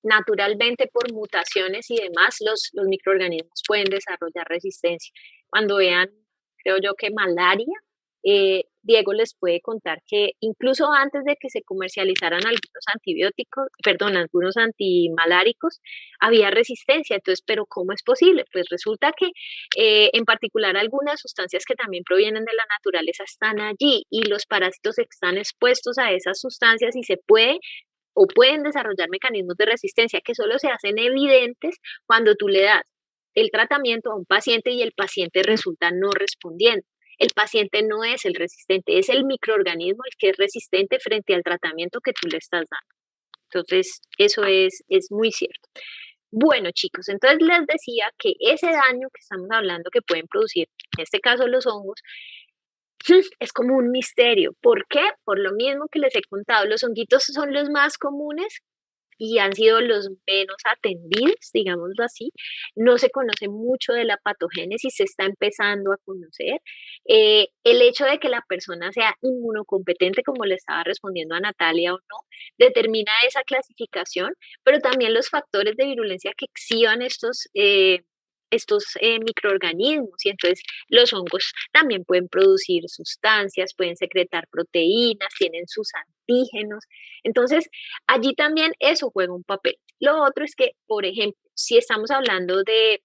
naturalmente por mutaciones y demás los microorganismos pueden desarrollar resistencia. Cuando vean, creo yo que malaria, Diego les puede contar que incluso antes de que se comercializaran algunos antibióticos, perdón, algunos antimaláricos, había resistencia. Entonces, ¿pero cómo es posible? Pues resulta que en particular algunas sustancias que también provienen de la naturaleza están allí y los parásitos están expuestos a esas sustancias y se puede o pueden desarrollar mecanismos de resistencia que solo se hacen evidentes cuando tú le das el tratamiento a un paciente y el paciente resulta no respondiendo. El paciente no es el resistente, es el microorganismo el que es resistente frente al tratamiento que tú le estás dando. Entonces, eso es muy cierto. Bueno, chicos, entonces les decía que ese daño que estamos hablando que pueden producir, en este caso los hongos, es como un misterio. ¿Por qué? Por lo mismo que les he contado, los honguitos son los más comunes y han sido los menos atendidos, digámoslo así. No se conoce mucho de la patogénesis, se está empezando a conocer. El hecho de que la persona sea inmunocompetente, como le estaba respondiendo a Natalia o no, determina esa clasificación, pero también los factores de virulencia que exhiban estos microorganismos y entonces los hongos también pueden producir sustancias, pueden secretar proteínas, tienen sus antígenos. Entonces, allí también eso juega un papel. Lo otro es que, por ejemplo, si estamos hablando de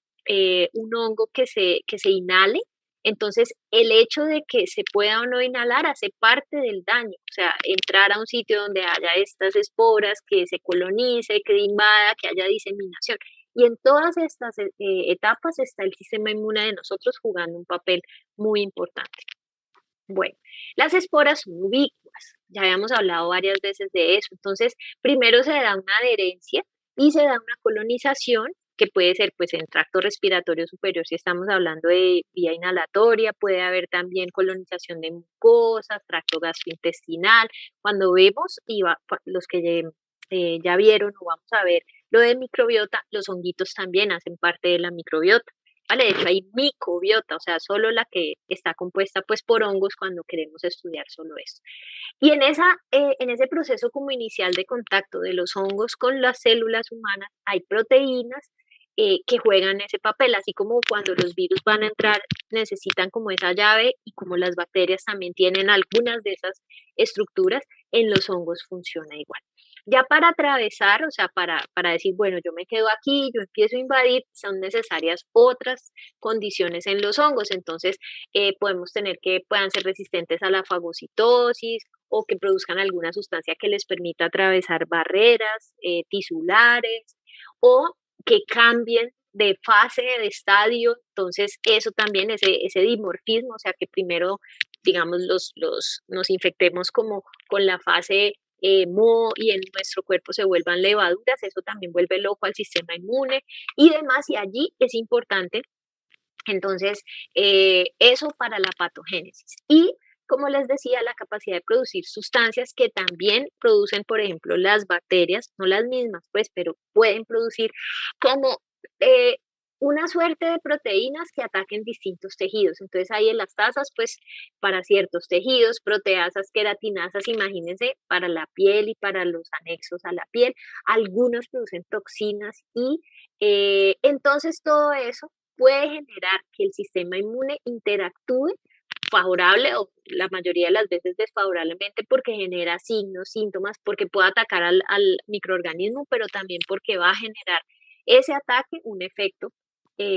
un hongo que se inhale, entonces el hecho de que se pueda o no inhalar hace parte del daño. O sea, entrar a un sitio donde haya estas esporas, que se colonice, que invada, que haya diseminación. Y en todas estas etapas está el sistema inmune de nosotros jugando un papel muy importante. Bueno, las esporas son ubicuas, ya habíamos hablado varias veces de eso. Entonces, primero se da una adherencia y se da una colonización que puede ser pues en tracto respiratorio superior si estamos hablando de vía inhalatoria, puede haber también colonización de mucosas, tracto gastrointestinal. Cuando vemos, los que ya vieron o vamos a ver lo de microbiota, los honguitos también hacen parte de la microbiota. ¿Vale? De hecho hay micobiota, o sea, solo la que está compuesta pues por hongos cuando queremos estudiar solo eso. Y en ese proceso como inicial de contacto de los hongos con las células humanas, hay proteínas que juegan ese papel, así como cuando los virus van a entrar necesitan como esa llave y como las bacterias también tienen algunas de esas estructuras, en los hongos funciona igual. Ya para atravesar, o sea, para decir, bueno, yo me quedo aquí, yo empiezo a invadir, son necesarias otras condiciones en los hongos. Entonces, podemos tener que puedan ser resistentes a la fagocitosis o que produzcan alguna sustancia que les permita atravesar barreras tisulares o que cambien de fase, de estadio. Entonces, eso también, ese dimorfismo, o sea, que primero, digamos, nos infectemos como con la fase moho y en nuestro cuerpo se vuelvan levaduras, eso también vuelve loco al sistema inmune y demás, y allí es importante, entonces, eso para la patogénesis. Y como les decía, la capacidad de producir sustancias que también producen, por ejemplo, las bacterias, no las mismas, pues, pero pueden producir como eh, una suerte de proteínas que ataquen distintos tejidos. Entonces, hay elastasas, pues, para ciertos tejidos, proteasas, queratinasas, imagínense, para la piel y para los anexos a la piel. Algunos producen toxinas y entonces todo eso puede generar que el sistema inmune interactúe favorable o la mayoría de las veces desfavorablemente porque genera signos, síntomas, porque puede atacar al microorganismo, pero también porque va a generar ese ataque un efecto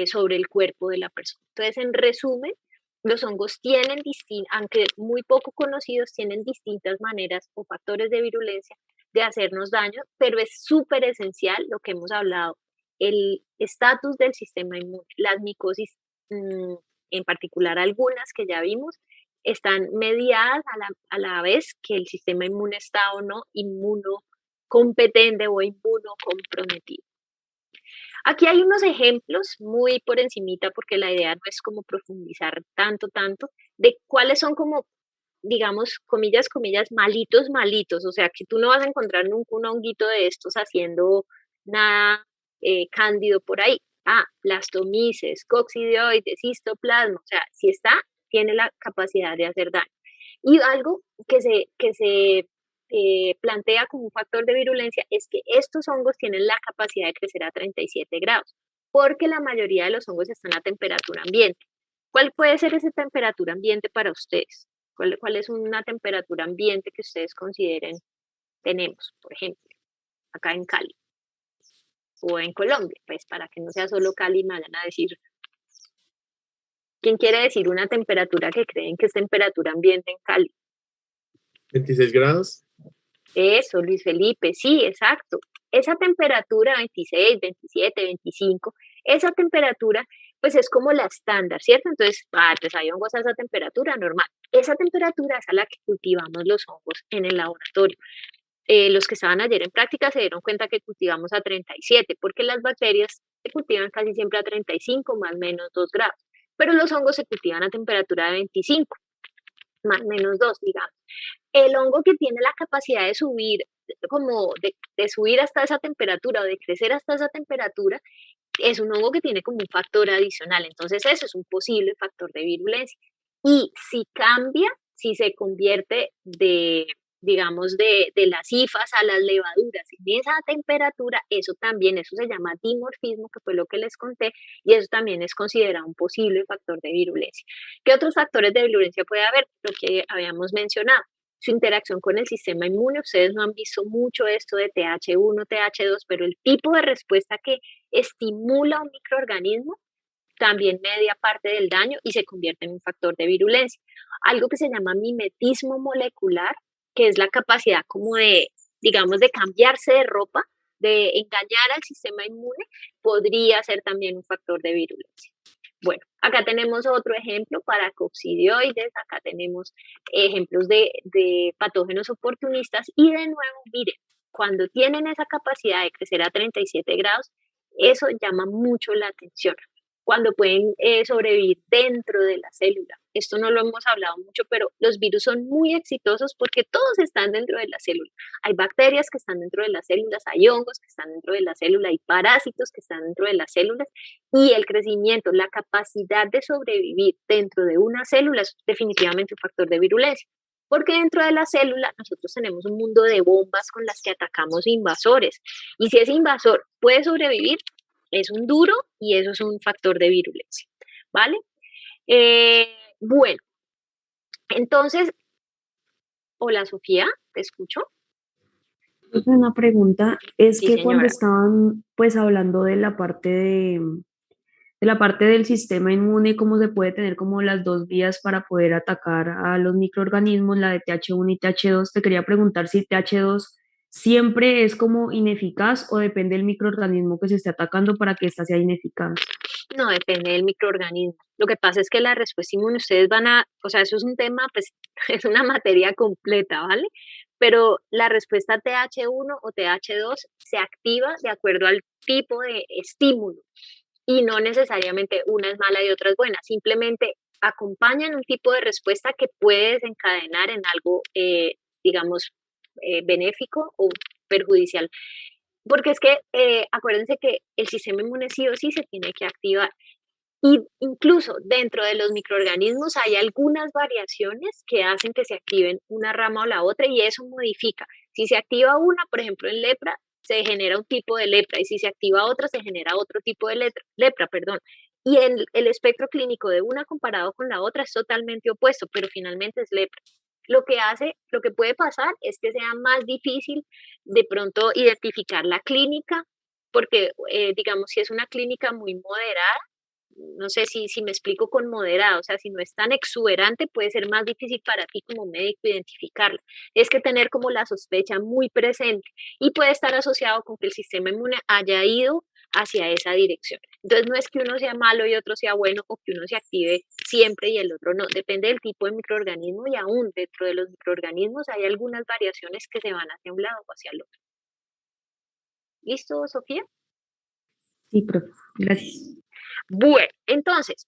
sobre el cuerpo de la persona. Entonces, en resumen, los hongos tienen, aunque muy poco conocidos, tienen distintas maneras o factores de virulencia de hacernos daño, pero es súper esencial lo que hemos hablado, el estatus del sistema inmune, las micosis, en particular algunas que ya vimos, están mediadas a la vez que el sistema inmune está o no inmunocompetente o inmunocomprometido. Aquí hay unos ejemplos muy por encimita porque la idea no es como profundizar tanto, de cuáles son como, digamos, comillas, malitos, o sea, que tú no vas a encontrar nunca un honguito de estos haciendo nada cándido por ahí. Blastomices, coccidioides, histoplasma, o sea, si está, tiene la capacidad de hacer daño. Y algo que se plantea como un factor de virulencia es que estos hongos tienen la capacidad de crecer a 37 grados, porque la mayoría de los hongos están a temperatura ambiente. ¿Cuál puede ser esa temperatura ambiente para ustedes? ¿Cuál es una temperatura ambiente que ustedes consideren tenemos, por ejemplo, acá en Cali o en Colombia? Pues para que no sea solo Cali, me vayan a decir, ¿quién quiere decir una temperatura que creen que es temperatura ambiente en Cali? 26 grados. Eso, Luis Felipe, sí, exacto. Esa temperatura 26, 27, 25, esa temperatura pues es como la estándar, ¿cierto? Entonces, pues hay hongos a esa temperatura normal. Esa temperatura es a la que cultivamos los hongos en el laboratorio. Los que estaban ayer en práctica se dieron cuenta que cultivamos a 37, porque las bacterias se cultivan casi siempre a 35, más o menos 2 grados, pero los hongos se cultivan a temperatura de 25, más o menos 2, digamos. El hongo que tiene la capacidad de subir, como de subir hasta esa temperatura o de crecer hasta esa temperatura, es un hongo que tiene como un factor adicional. Entonces, eso es un posible factor de virulencia. Y si cambia, si se convierte de, digamos, de las hifas a las levaduras en esa temperatura, eso también, eso se llama dimorfismo, que fue lo que les conté, y eso también es considerado un posible factor de virulencia. ¿Qué otros factores de virulencia puede haber? Lo que habíamos mencionado, su interacción con el sistema inmune. Ustedes no han visto mucho esto de TH1, TH2, pero el tipo de respuesta que estimula un microorganismo también media parte del daño y se convierte en un factor de virulencia. Algo que se llama mimetismo molecular, que es la capacidad como de, digamos, de cambiarse de ropa, de engañar al sistema inmune, podría ser también un factor de virulencia. Bueno, acá tenemos otro ejemplo para coccidioides, acá tenemos ejemplos de patógenos oportunistas y de nuevo, miren, cuando tienen esa capacidad de crecer a 37 grados, eso llama mucho la atención. Cuando pueden sobrevivir dentro de la célula. Esto no lo hemos hablado mucho, pero los virus son muy exitosos porque todos están dentro de la célula. Hay bacterias que están dentro de las células, hay hongos que están dentro de la célula, hay parásitos que están dentro de las células y el crecimiento, la capacidad de sobrevivir dentro de una célula es definitivamente un factor de virulencia. Porque dentro de la célula nosotros tenemos un mundo de bombas con las que atacamos invasores. Y si ese invasor puede sobrevivir, es un duro y eso es un factor de virulencia, ¿vale? Bueno, entonces, hola Sofía, ¿te escucho? Una pregunta es Sí, que cuando señora. estaban pues hablando de la parte del sistema inmune, cómo se puede tener como las dos vías para poder atacar a los microorganismos, la de TH1 y TH2, te quería preguntar si TH2 siempre es como ineficaz o depende del microorganismo que se esté atacando para que ésta sea ineficaz. No, depende del microorganismo. Lo que pasa es que la respuesta inmune, ustedes van a, o sea, eso es un tema, pues, es una materia completa, ¿vale? Pero la respuesta TH1 o TH2 se activa de acuerdo al tipo de estímulo y no necesariamente una es mala y otra es buena, simplemente acompañan un tipo de respuesta que puede desencadenar en algo, digamos, benéfico o perjudicial. Porque es que acuérdense que el sistema inmune sí o sí se tiene que activar. Y incluso dentro de los microorganismos hay algunas variaciones que hacen que se activen una rama o la otra y eso modifica. Si se activa una, por ejemplo, en lepra, se genera un tipo de lepra y si se activa otra, se genera otro tipo de lepra, perdón. Y el espectro clínico de una comparado con la otra es totalmente opuesto, pero finalmente es lepra. Lo que puede pasar es que sea más difícil de pronto identificar la clínica, porque digamos, si es una clínica muy moderada, no sé si me explico con moderado, o sea, si no es tan exuberante, puede ser más difícil para ti como médico identificarla. Es que tener como la sospecha muy presente y puede estar asociado con que el sistema inmune haya ido hacia esa dirección. Entonces no es que uno sea malo y otro sea bueno o que uno se active siempre y el otro no, depende del tipo de microorganismo y aún dentro de los microorganismos hay algunas variaciones que se van hacia un lado o hacia el otro. ¿Listo, Sofía? Sí, profe, gracias. Bueno, entonces,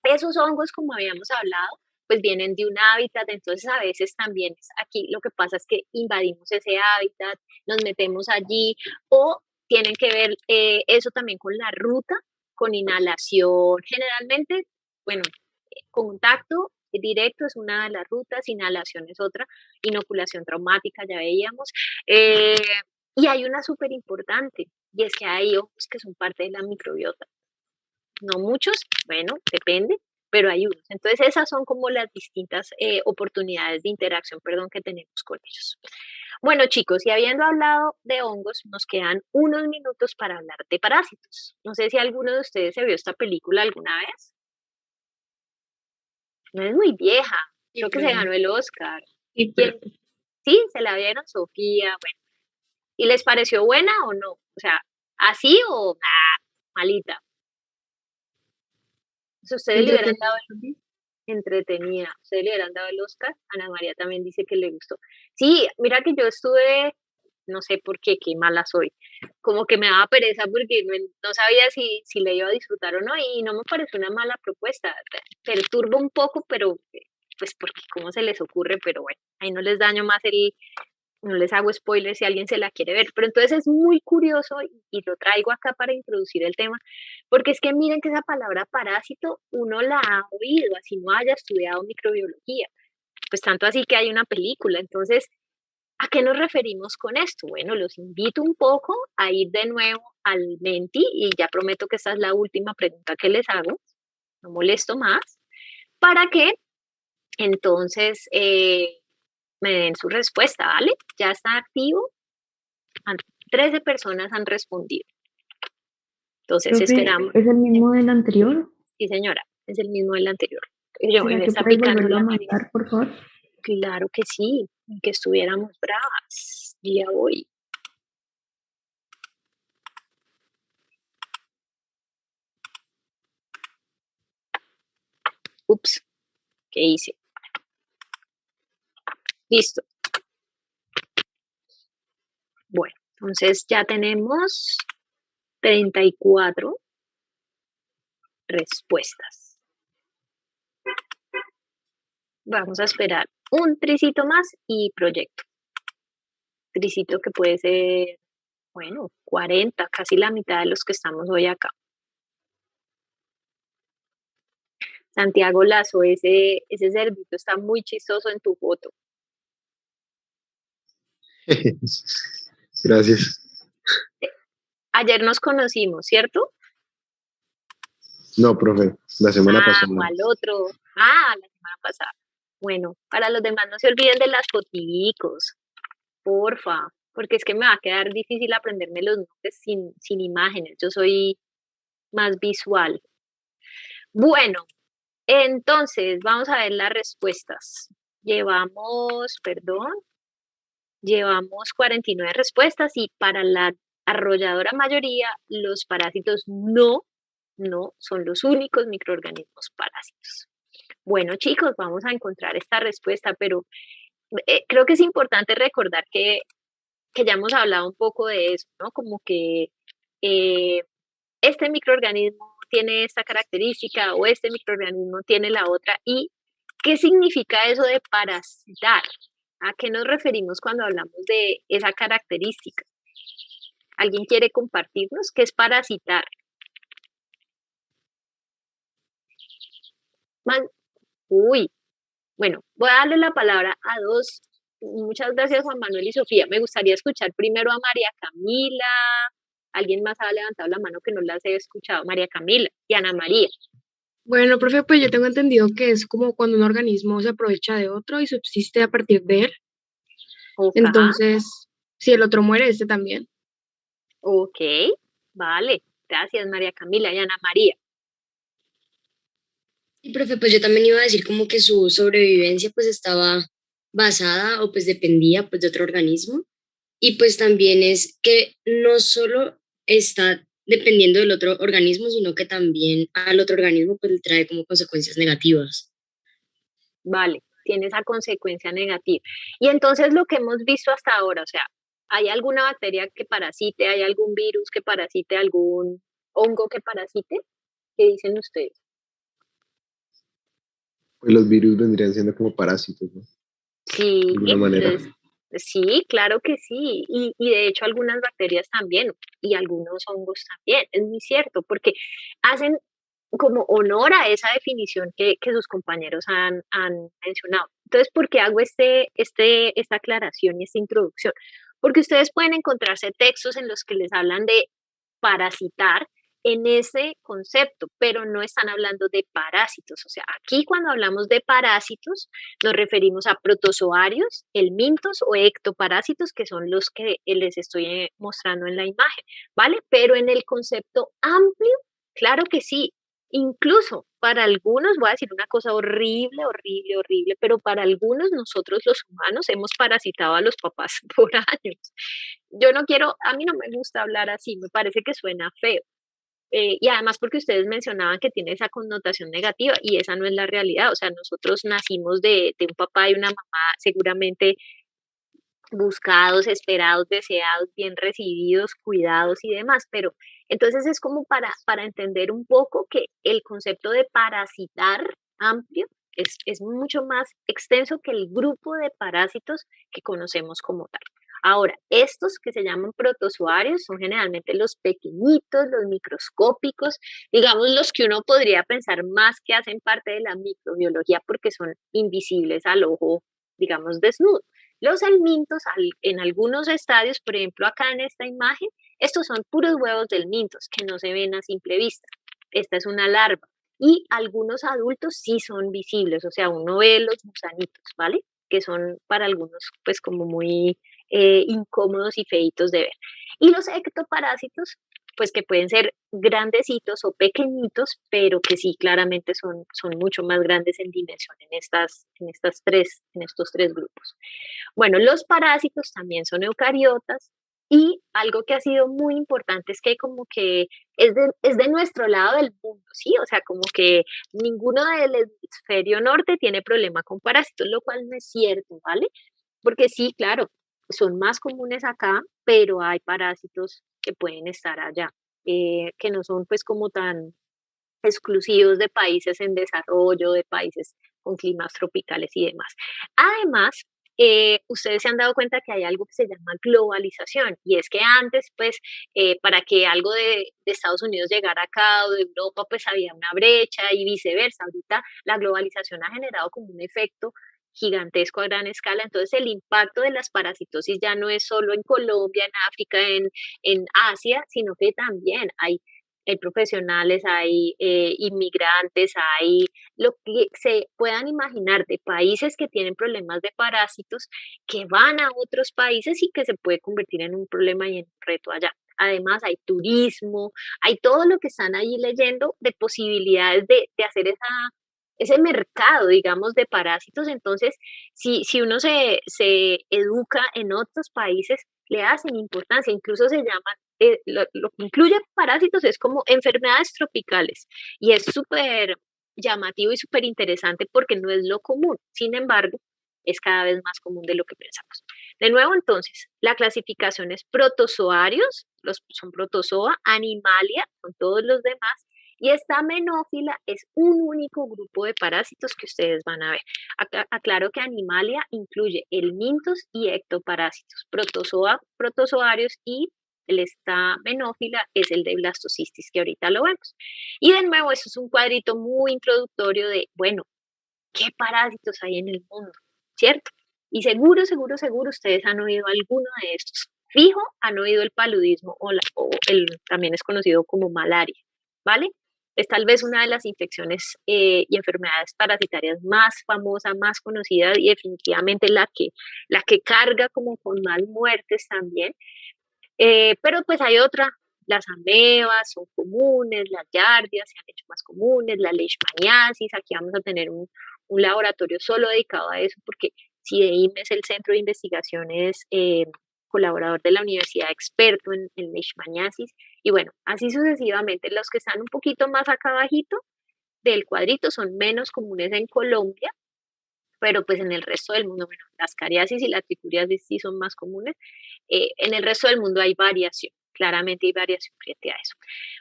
esos hongos, como habíamos hablado, pues vienen de un hábitat, entonces a veces también aquí lo que pasa es que invadimos ese hábitat, nos metemos allí o tienen que ver eso también con la ruta, con inhalación, generalmente, bueno, contacto directo es una de las rutas, inhalación es otra, inoculación traumática, ya veíamos, y hay una súper importante, y es que hay hongos que son parte de la microbiota. No muchos, bueno, depende, pero hay unos. Entonces esas son como las distintas oportunidades de interacción, perdón, que tenemos con ellos. Bueno, chicos, y habiendo hablado de hongos, nos quedan unos minutos para hablar de parásitos. No sé si alguno de ustedes se vio esta película alguna vez. No es muy vieja, Sí, creo que se profe. ganó el Oscar. Sí, pero Sí, se la vieron, Sofía, bueno. ¿Y les pareció buena o no? O sea, ¿así o malita? Si ustedes le hubieran dado entretenida, ustedes le hubieran dado el Oscar, Ana María también dice que le gustó. Sí, mira que yo estuve, no sé por qué, qué mala soy, como que me daba pereza porque no sabía si le iba a disfrutar o no, y no me pareció una mala propuesta, perturba un poco, pero pues porque cómo se les ocurre, pero bueno, ahí no les daño más no les hago spoilers si alguien se la quiere ver, pero entonces es muy curioso y lo traigo acá para introducir el tema, porque es que miren que esa palabra parásito uno la ha oído, así no haya estudiado microbiología, pues tanto así que hay una película, entonces, ¿a qué nos referimos con esto? Bueno, los invito un poco a ir de nuevo al Menti y ya prometo que esta es la última pregunta que les hago, no molesto más, para que entonces me den su respuesta, ¿vale? Ya está activo. 13 personas han respondido. Entonces Profe, esperamos. ¿es el mismo del anterior? Sí, señora, es el mismo del anterior. Yo me ¿Será que está puedes picando volverlo a la nariz. mandar, por favor? Claro que sí, que estuviéramos bravas. Ya voy. Ups, ¿qué hice? Listo. Bueno, entonces ya tenemos 34 respuestas. Vamos a esperar un tricito más y proyecto. Tricito que puede ser, bueno, 40, casi la mitad de los que estamos hoy acá. Santiago Lazo, ese cerdito está muy chistoso en tu foto. Gracias. Ayer nos conocimos, ¿cierto? No, profe, la semana pasada. ¿Cuál otro? La semana pasada. Bueno, para los demás no se olviden de las foticos, porfa, porque es que me va a quedar difícil aprenderme los nombres sin imágenes. Yo soy más visual. Bueno, entonces vamos a ver las respuestas. Llevamos 49 respuestas y para la arrolladora mayoría los parásitos no son los únicos microorganismos parásitos. Bueno, chicos, vamos a encontrar esta respuesta, pero creo que es importante recordar que ya hemos hablado un poco de eso, ¿no? Como que este microorganismo tiene esta característica o este microorganismo tiene la otra. ¿Y qué significa eso de parasitar? ¿A qué nos referimos cuando hablamos de esa característica? ¿Alguien quiere compartirnos qué es parasitar? Uy, bueno, voy a darle la palabra a dos. Muchas gracias, Juan Manuel y Sofía. Me gustaría escuchar primero a María Camila. Alguien más ha levantado la mano que no las he escuchado. María Camila y Ana María. Bueno, profe, pues yo tengo entendido que es como cuando un organismo se aprovecha de otro y subsiste a partir de él. Okay. Entonces, si el otro muere, este también. Ok, vale. Gracias, María Camila y Ana María. Sí, profe, pues yo también iba a decir como que su sobrevivencia pues estaba basada o pues dependía pues de otro organismo y pues también es que no solo está dependiendo del otro organismo, sino que también al otro organismo pues le trae como consecuencias negativas. Vale, tiene esa consecuencia negativa. Y entonces lo que hemos visto hasta ahora, o sea, ¿hay alguna bacteria que parasite? ¿Hay algún virus que parasite? ¿Algún hongo que parasite? ¿Qué dicen ustedes? Pues los virus vendrían siendo como parásitos, ¿no? Sí, De alguna manera. sí, claro que sí. Y de hecho algunas bacterias también y algunos hongos también. Es muy cierto, porque hacen como honor a esa definición que sus compañeros han mencionado. Entonces, ¿por qué hago esta aclaración y esta introducción? Porque ustedes pueden encontrarse textos en los que les hablan de parasitar en ese concepto, pero no están hablando de parásitos. O sea, aquí cuando hablamos de parásitos nos referimos a protozoarios, helmintos o ectoparásitos, que son los que les estoy mostrando en la imagen, ¿vale? Pero en el concepto amplio, claro que sí. Incluso para algunos, voy a decir una cosa horrible, horrible, horrible, pero para algunos nosotros los humanos hemos parasitado a los papás por años. Yo no quiero, a mí no me gusta hablar así, me parece que suena feo. Y además porque ustedes mencionaban que tiene esa connotación negativa y esa no es la realidad. O sea, nosotros nacimos de un papá y una mamá seguramente buscados, esperados, deseados, bien recibidos, cuidados y demás, pero entonces es como para entender un poco que el concepto de parasitar amplio es mucho más extenso que el grupo de parásitos que conocemos como tal. Ahora, estos que se llaman protozoarios son generalmente los pequeñitos, los microscópicos, digamos los que uno podría pensar más que hacen parte de la microbiología porque son invisibles al ojo, digamos, desnudo. Los helmintos, en algunos estadios, por ejemplo acá en esta imagen, estos son puros huevos de helmintos que no se ven a simple vista. Esta es una larva. Y algunos adultos sí son visibles, o sea, uno ve los gusanitos, ¿vale? Que son para algunos pues como muy incómodos y feitos de ver. Y los ectoparásitos, pues que pueden ser grandecitos o pequeñitos, pero que sí claramente son mucho más grandes en dimensión en estos tres grupos. Bueno, los parásitos también son eucariotas y algo que ha sido muy importante es que como que es de nuestro lado del mundo, ¿sí? O sea, como que ninguno del hemisferio norte tiene problema con parásitos, lo cual no es cierto, ¿vale? Porque sí, claro, son más comunes acá, pero hay parásitos que pueden estar allá, que no son pues como tan exclusivos de países en desarrollo, de países con climas tropicales y demás. Además, ustedes se han dado cuenta que hay algo que se llama globalización y es que antes, pues, para que algo de Estados Unidos llegara acá o de Europa, pues había una brecha y viceversa. Ahorita la globalización ha generado como un efecto gigantesco a gran escala, entonces el impacto de las parasitosis ya no es solo en Colombia, en África, en Asia, sino que también hay profesionales, hay inmigrantes, hay lo que se puedan imaginar de países que tienen problemas de parásitos que van a otros países y que se puede convertir en un problema y en un reto allá. Además, hay turismo, hay todo lo que están ahí leyendo de posibilidades de hacer ese mercado, digamos, de parásitos. Entonces, si uno se educa en otros países, le hacen importancia, incluso se llaman lo que incluye parásitos es como enfermedades tropicales y es súper llamativo y súper interesante porque no es lo común. Sin embargo, es cada vez más común de lo que pensamos. De nuevo, entonces, la clasificación es protozoarios, son protozoa, animalia, con todos los demás, y esta menófila es un único grupo de parásitos que ustedes van a ver. Aclaro que animalia incluye helmintos y ectoparásitos, protozoarios y el menófila es el de blastocystis, que ahorita lo vemos. Y de nuevo, eso es un cuadrito muy introductorio de, bueno, ¿qué parásitos hay en el mundo? ¿Cierto? Y seguro, seguro, seguro ustedes han oído alguno de estos. Fijo, han oído el paludismo también es conocido como malaria, ¿vale? Es tal vez una de las infecciones y enfermedades parasitarias más famosas, más conocidas y definitivamente la que carga como con más muertes también. Pero pues hay otra, las amebas son comunes, las yardias se han hecho más comunes, la leishmaniasis, aquí vamos a tener un laboratorio solo dedicado a eso, porque CIDEIM es el centro de investigaciones colaborador de la universidad experto en leishmaniasis, y bueno, así sucesivamente. Los que están un poquito más acá abajito del cuadrito son menos comunes en Colombia, pero pues en el resto del mundo, bueno, las cariasis y la tricuriasis sí son más comunes. En el resto del mundo hay variación, claramente hay variación frente a eso.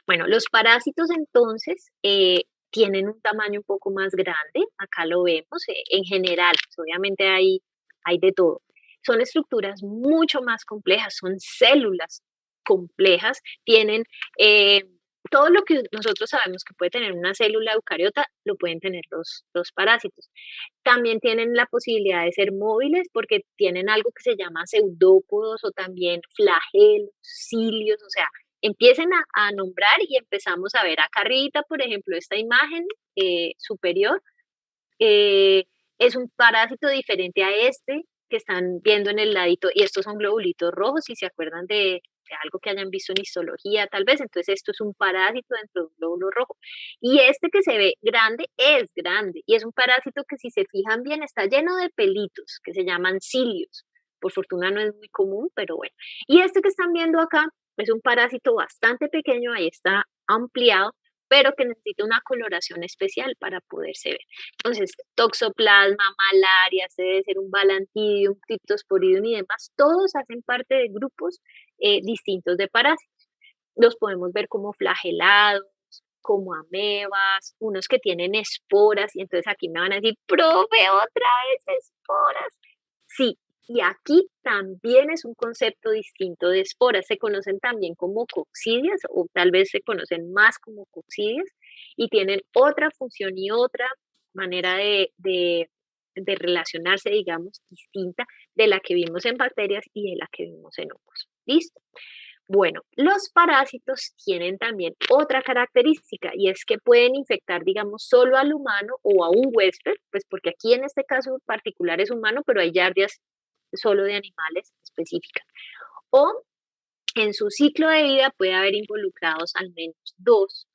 Bueno, los parásitos entonces tienen un tamaño un poco más grande, acá lo vemos, en general, pues, obviamente hay de todo. Son estructuras mucho más complejas, son células complejas, tienen todo lo que nosotros sabemos que puede tener una célula eucariota, lo pueden tener los parásitos. También tienen la posibilidad de ser móviles porque tienen algo que se llama pseudópodos o también flagelos, cilios, o sea, empiecen a nombrar y empezamos a ver acá arriba, por ejemplo, esta imagen superior, es un parásito diferente a este que están viendo en el ladito, y estos son globulitos rojos, si se acuerdan de algo que hayan visto en histología, tal vez, entonces esto es un parásito dentro de un glóbulo rojo. Y este que se ve grande, es grande, y es un parásito que si se fijan bien está lleno de pelitos, que se llaman cilios. Por fortuna no es muy común, pero bueno. Y este que están viendo acá es un parásito bastante pequeño, ahí está ampliado, pero que necesita una coloración especial para poderse ver. Entonces, toxoplasma, malaria, debe ser un balantidium, cryptosporidium y demás, todos hacen parte de grupos distintos de parásitos. Los podemos ver como flagelados, como amebas, unos que tienen esporas, y entonces aquí me van a decir, profe, otra vez esporas. Sí, y aquí también es un concepto distinto de esporas. Se conocen también como coccidias, o tal vez se conocen más como coccidias, y tienen otra función y otra manera de relacionarse, digamos, distinta de la que vimos en bacterias y de la que vimos en hongos. ¿Listo? Bueno, los parásitos tienen también otra característica, y es que pueden infectar, digamos, solo al humano o a un huésped, pues porque aquí en este caso particular es humano, pero hay yardias solo de animales específicas. O en su ciclo de vida puede haber involucrados al menos dos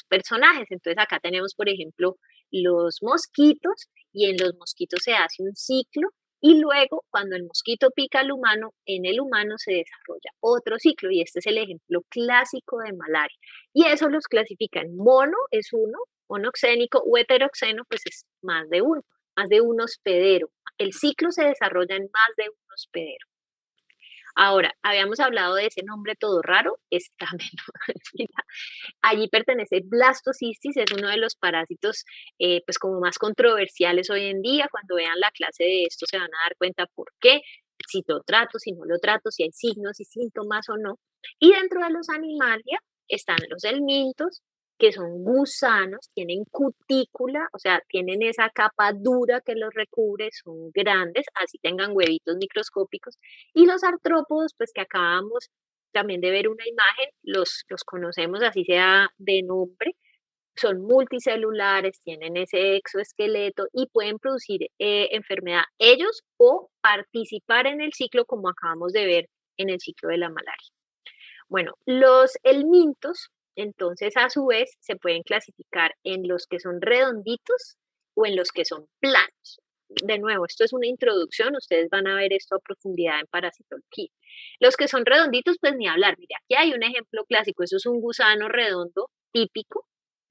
personajes. Entonces acá tenemos, por ejemplo, los mosquitos, y en los mosquitos se hace un ciclo, y luego cuando el mosquito pica al humano, en el humano se desarrolla otro ciclo, y este es el ejemplo clásico de malaria. Y eso los clasifica en mono, es uno, monoxénico, o heteroxeno, pues es más de uno, más de un hospedero. El ciclo se desarrolla en más de un hospedero. Ahora, habíamos hablado de ese nombre todo raro, está menos. Allí pertenece Blastocystis, es uno de los parásitos pues como más controversiales hoy en día. Cuando vean la clase de esto se van a dar cuenta por qué, si lo trato, si no lo trato, si hay signos y síntomas o no. Y dentro de los animalia están los helmintos, que son gusanos, tienen cutícula, o sea, tienen esa capa dura que los recubre, son grandes, así tengan huevitos microscópicos. Y los artrópodos, pues que acabamos también de ver una imagen, los conocemos así sea de nombre, son multicelulares, tienen ese exoesqueleto y pueden producir enfermedad ellos o participar en el ciclo, como acabamos de ver en el ciclo de la malaria. Bueno, los helmintos, entonces a su vez, se pueden clasificar en los que son redonditos o en los que son planos. De nuevo, esto es una introducción, ustedes van a ver esto a profundidad en parasitología. Los que son redonditos, pues ni hablar. Mira, aquí hay un ejemplo clásico, eso es un gusano redondo típico,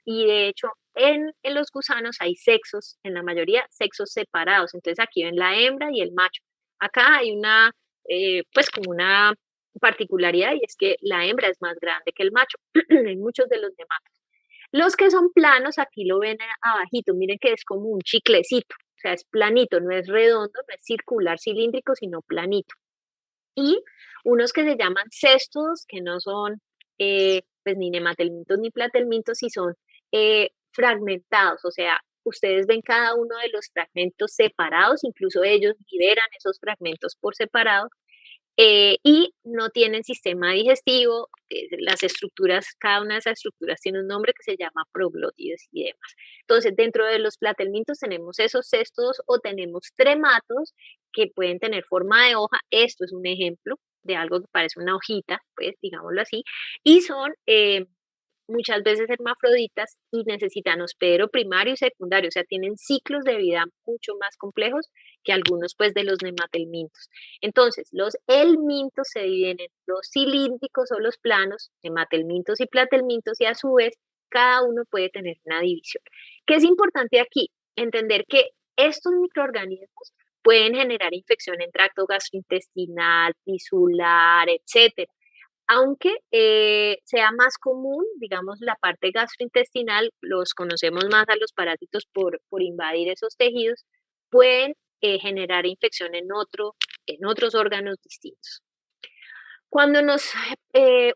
y de hecho en los gusanos hay sexos, en la mayoría sexos separados. Entonces aquí ven la hembra y el macho. Acá hay una, pues como una particularidad, y es que la hembra es más grande que el macho en muchos de los nematos. Los que son planos, aquí lo ven abajito, miren que es como un chiclecito, o sea, es planito, no es redondo, no es circular, cilíndrico, sino planito. Y unos que se llaman cestos, que no son pues ni nematelmintos ni platelmintos, y son fragmentados, o sea, ustedes ven cada uno de los fragmentos separados, incluso ellos liberan esos fragmentos por separado, y no tienen sistema digestivo. Las estructuras, cada una de esas estructuras tiene un nombre que se llama proglótides y demás. Entonces, dentro de los platelmintos tenemos esos cestos o tenemos trematos que pueden tener forma de hoja. Esto es un ejemplo de algo que parece una hojita, pues digámoslo así, y son muchas veces hermafroditas y necesitan hospedero primario y secundario, o sea, tienen ciclos de vida mucho más complejos que algunos pues de los nematelmintos. Entonces, los helmintos se dividen en los cilíndricos o los planos, nematelmintos y platelmintos, y a su vez cada uno puede tener una división. ¿Qué es importante aquí? Entender que estos microorganismos pueden generar infección en tracto gastrointestinal, tisular, etcétera. Aunque sea más común, digamos, la parte gastrointestinal, los conocemos más a los parásitos por invadir esos tejidos, pueden generar infección en otros órganos distintos. Cuando nos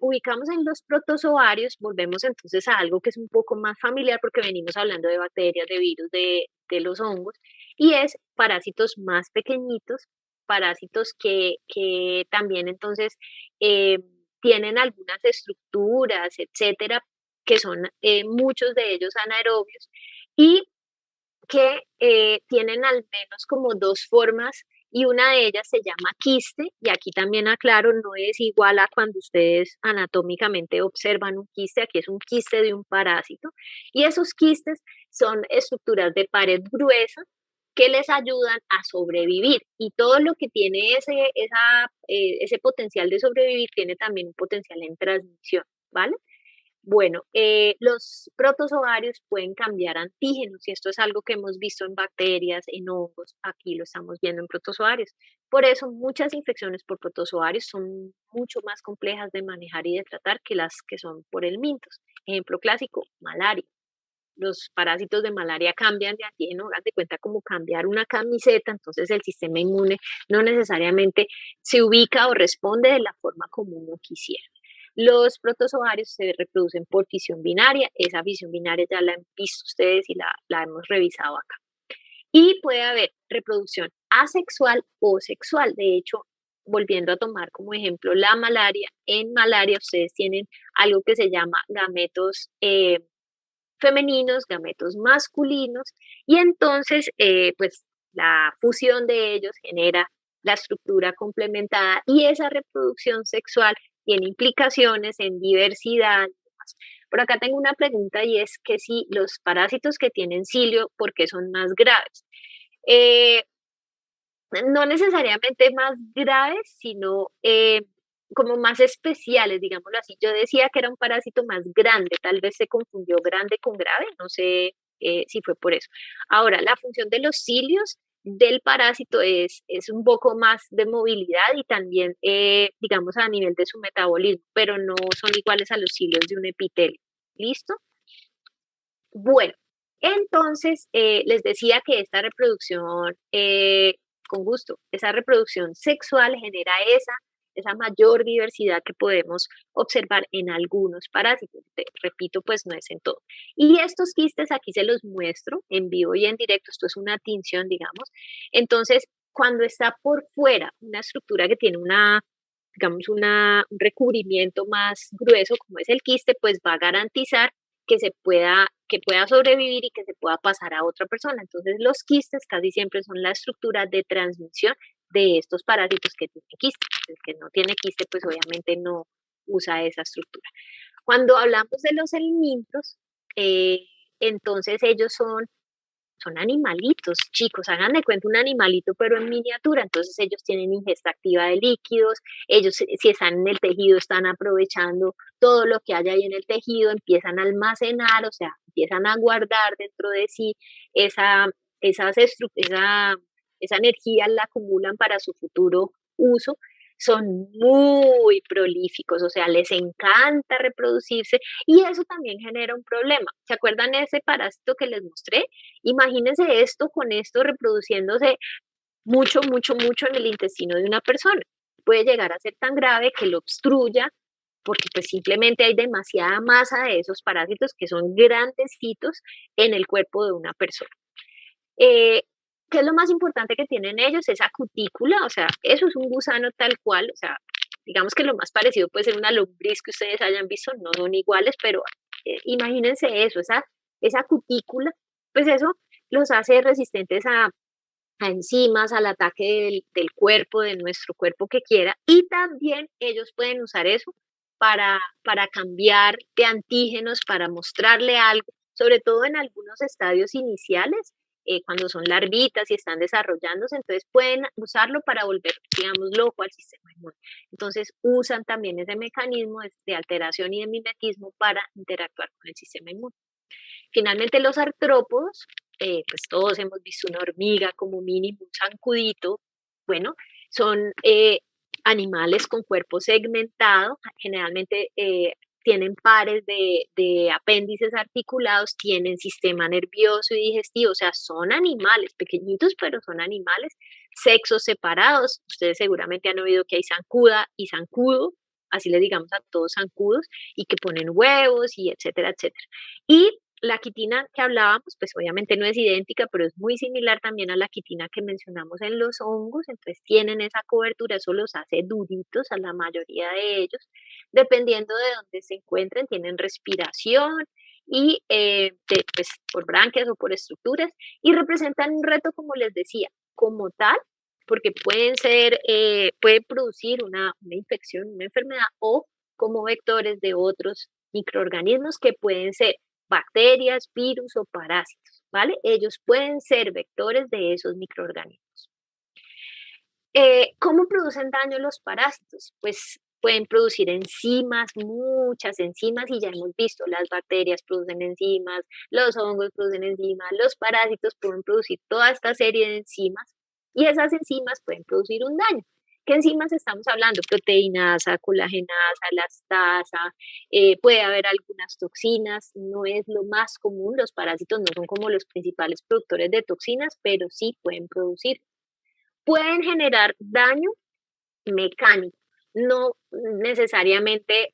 ubicamos en los protozoarios, volvemos entonces a algo que es un poco más familiar, porque venimos hablando de bacterias, de virus, de los hongos, y es parásitos más pequeñitos, parásitos que también entonces tienen algunas estructuras, etcétera, que son muchos de ellos anaerobios y que tienen al menos como dos formas y una de ellas se llama quiste y aquí también aclaro, no es igual a cuando ustedes anatómicamente observan un quiste, aquí es un quiste de un parásito y esos quistes son estructuras de pared gruesa que les ayudan a sobrevivir y todo lo que tiene ese potencial de sobrevivir tiene también un potencial en transmisión, ¿vale? Bueno, los protozoarios pueden cambiar antígenos y esto es algo que hemos visto en bacterias, en hongos, aquí lo estamos viendo en protozoarios. Por eso muchas infecciones por protozoarios son mucho más complejas de manejar y de tratar que las que son por el mintos. Ejemplo clásico, malaria. Los parásitos de malaria cambian de antígeno, haz de cuenta como cambiar una camiseta, entonces el sistema inmune no necesariamente se ubica o responde de la forma como uno quisiera. Los protozoarios se reproducen por fisión binaria, esa fisión binaria ya la han visto ustedes y la hemos revisado acá. Y puede haber reproducción asexual o sexual, de hecho, volviendo a tomar como ejemplo la malaria, en malaria ustedes tienen algo que se llama gametos femeninos, gametos masculinos, y entonces pues la fusión de ellos genera la estructura complementada y esa reproducción sexual tiene implicaciones en diversidad. Por acá tengo una pregunta y es que si los parásitos que tienen cilio, ¿por qué son más graves? No necesariamente más graves, sino como más especiales, digámoslo así. Yo decía que era un parásito más grande, tal vez se confundió grande con grave, no sé si fue por eso. Ahora, la función de los cilios del parásito es un poco más de movilidad y también, digamos, a nivel de su metabolismo, pero no son iguales a los cilios de un epitelio. ¿Listo? Bueno, entonces les decía que esta reproducción, con gusto, esa reproducción sexual genera esa mayor diversidad que podemos observar en algunos parásitos. Repito, pues no es en todo. Y estos quistes aquí se los muestro en vivo y en directo, esto es una tinción, digamos. Entonces, cuando está por fuera una estructura que tiene digamos, un recubrimiento más grueso, como es el quiste, pues va a garantizar que pueda sobrevivir y que se pueda pasar a otra persona. Entonces, los quistes casi siempre son la estructura de transmisión de estos parásitos que tienen quiste. El que no tiene quiste, pues obviamente no usa esa estructura. Cuando hablamos de los helmintos, entonces ellos son animalitos, chicos, hagan de cuenta un animalito, pero en miniatura, entonces ellos tienen ingesta activa de líquidos, ellos si están en el tejido están aprovechando todo lo que hay ahí en el tejido, empiezan a almacenar, o sea, empiezan a guardar dentro de sí esa energía, la acumulan para su futuro uso, son muy prolíficos, o sea, les encanta reproducirse y eso también genera un problema. ¿Se acuerdan ese parásito que les mostré? Imagínense esto con esto reproduciéndose mucho, mucho, mucho en el intestino de una persona. Puede llegar a ser tan grave que lo obstruya porque pues simplemente hay demasiada masa de esos parásitos que son grandecitos en el cuerpo de una persona. ¿Qué es lo más importante que tienen ellos? Esa cutícula, o sea, eso es un gusano tal cual, o sea, digamos que lo más parecido puede ser una lombriz que ustedes hayan visto, no son iguales, pero imagínense eso, esa cutícula, pues eso los hace resistentes a enzimas, al ataque del cuerpo, de nuestro cuerpo que quiera, y también ellos pueden usar eso para cambiar de antígenos, para mostrarle algo, sobre todo en algunos estadios iniciales, cuando son larvitas y están desarrollándose, entonces pueden usarlo para volver, digamos, loco al sistema inmune. Entonces usan también ese mecanismo de alteración y de mimetismo para interactuar con el sistema inmune. Finalmente los artrópodos, pues todos hemos visto una hormiga como mínimo, un zancudito, bueno, son animales con cuerpo segmentado, generalmente tienen pares de apéndices articulados, tienen sistema nervioso y digestivo, o sea, son animales pequeñitos, pero son animales, sexos separados. Ustedes seguramente han oído que hay zancuda y zancudo, así les digamos a todos zancudos, y que ponen huevos y etcétera, etcétera. Y La quitina que hablábamos, pues obviamente no es idéntica, pero es muy similar también a la quitina que mencionamos en los hongos, entonces tienen esa cobertura, eso los hace duritos a la mayoría de ellos, dependiendo de dónde se encuentren, tienen respiración y pues por branquias o por estructuras, y representan un reto, como les decía, como tal, porque pueden producir una infección, una enfermedad, o como vectores de otros microorganismos que pueden ser bacterias, virus o parásitos, ¿vale? Ellos pueden ser vectores de esos microorganismos. ¿Cómo producen daño los parásitos? Pues pueden producir enzimas, muchas enzimas, y ya hemos visto, las bacterias producen enzimas, los hongos producen enzimas, los parásitos pueden producir toda esta serie de enzimas, y esas enzimas pueden producir un daño. ¿Qué enzimas estamos hablando? Proteinasa, colagenasa, lactasa, puede haber algunas toxinas, no es lo más común, los parásitos no son como los principales productores de toxinas, pero sí pueden producir. Pueden generar daño mecánico, no necesariamente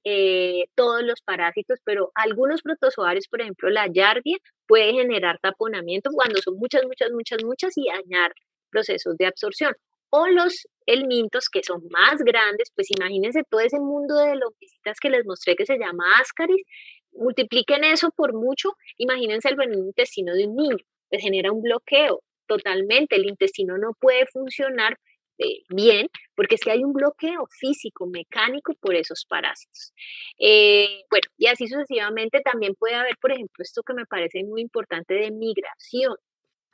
todos los parásitos, pero algunos protozoarios, por ejemplo la Yardia, puede generar taponamiento cuando son muchas, muchas, muchas, muchas, y dañar procesos de absorción. O los helmintos, que son más grandes, pues imagínense todo ese mundo de lombricitas que les mostré que se llama Ascaris, multipliquen eso por mucho, imagínense el veneno intestino de un niño, pues genera un bloqueo totalmente, el intestino no puede funcionar bien, porque es que hay un bloqueo físico, mecánico por esos parásitos. Bueno, y así sucesivamente también puede haber, por ejemplo, esto que me parece muy importante de migración.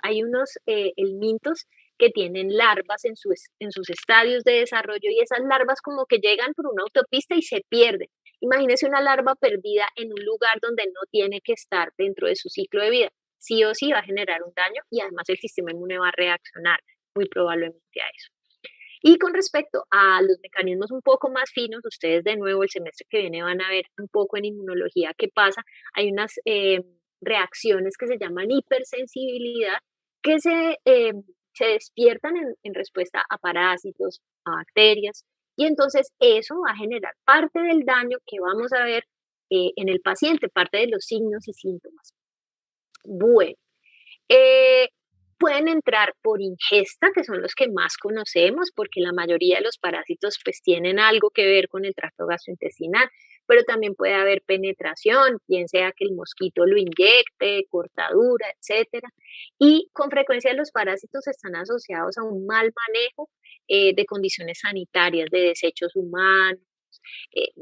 Hay unos helmintos que tienen larvas en sus estadios de desarrollo, y esas larvas como que llegan por una autopista y se pierden. Imagínese una larva perdida en un lugar donde no tiene que estar dentro de su ciclo de vida. Sí o sí va a generar un daño, y además el sistema inmune va a reaccionar muy probablemente a eso. Y con respecto a los mecanismos un poco más finos, ustedes de nuevo el semestre que viene van a ver un poco en inmunología qué pasa. Hay unas reacciones que se llaman hipersensibilidad, que se despiertan en respuesta a parásitos, a bacterias, y entonces eso va a generar parte del daño que vamos a ver en el paciente, parte de los signos y síntomas. Bueno, pueden entrar por ingesta, que son los que más conocemos, porque la mayoría de los parásitos pues tienen algo que ver con el tracto gastrointestinal, pero también puede haber penetración, bien sea que el mosquito lo inyecte, cortadura, etcétera. Y con frecuencia los parásitos están asociados a un mal manejo de condiciones sanitarias, de desechos humanos, eh,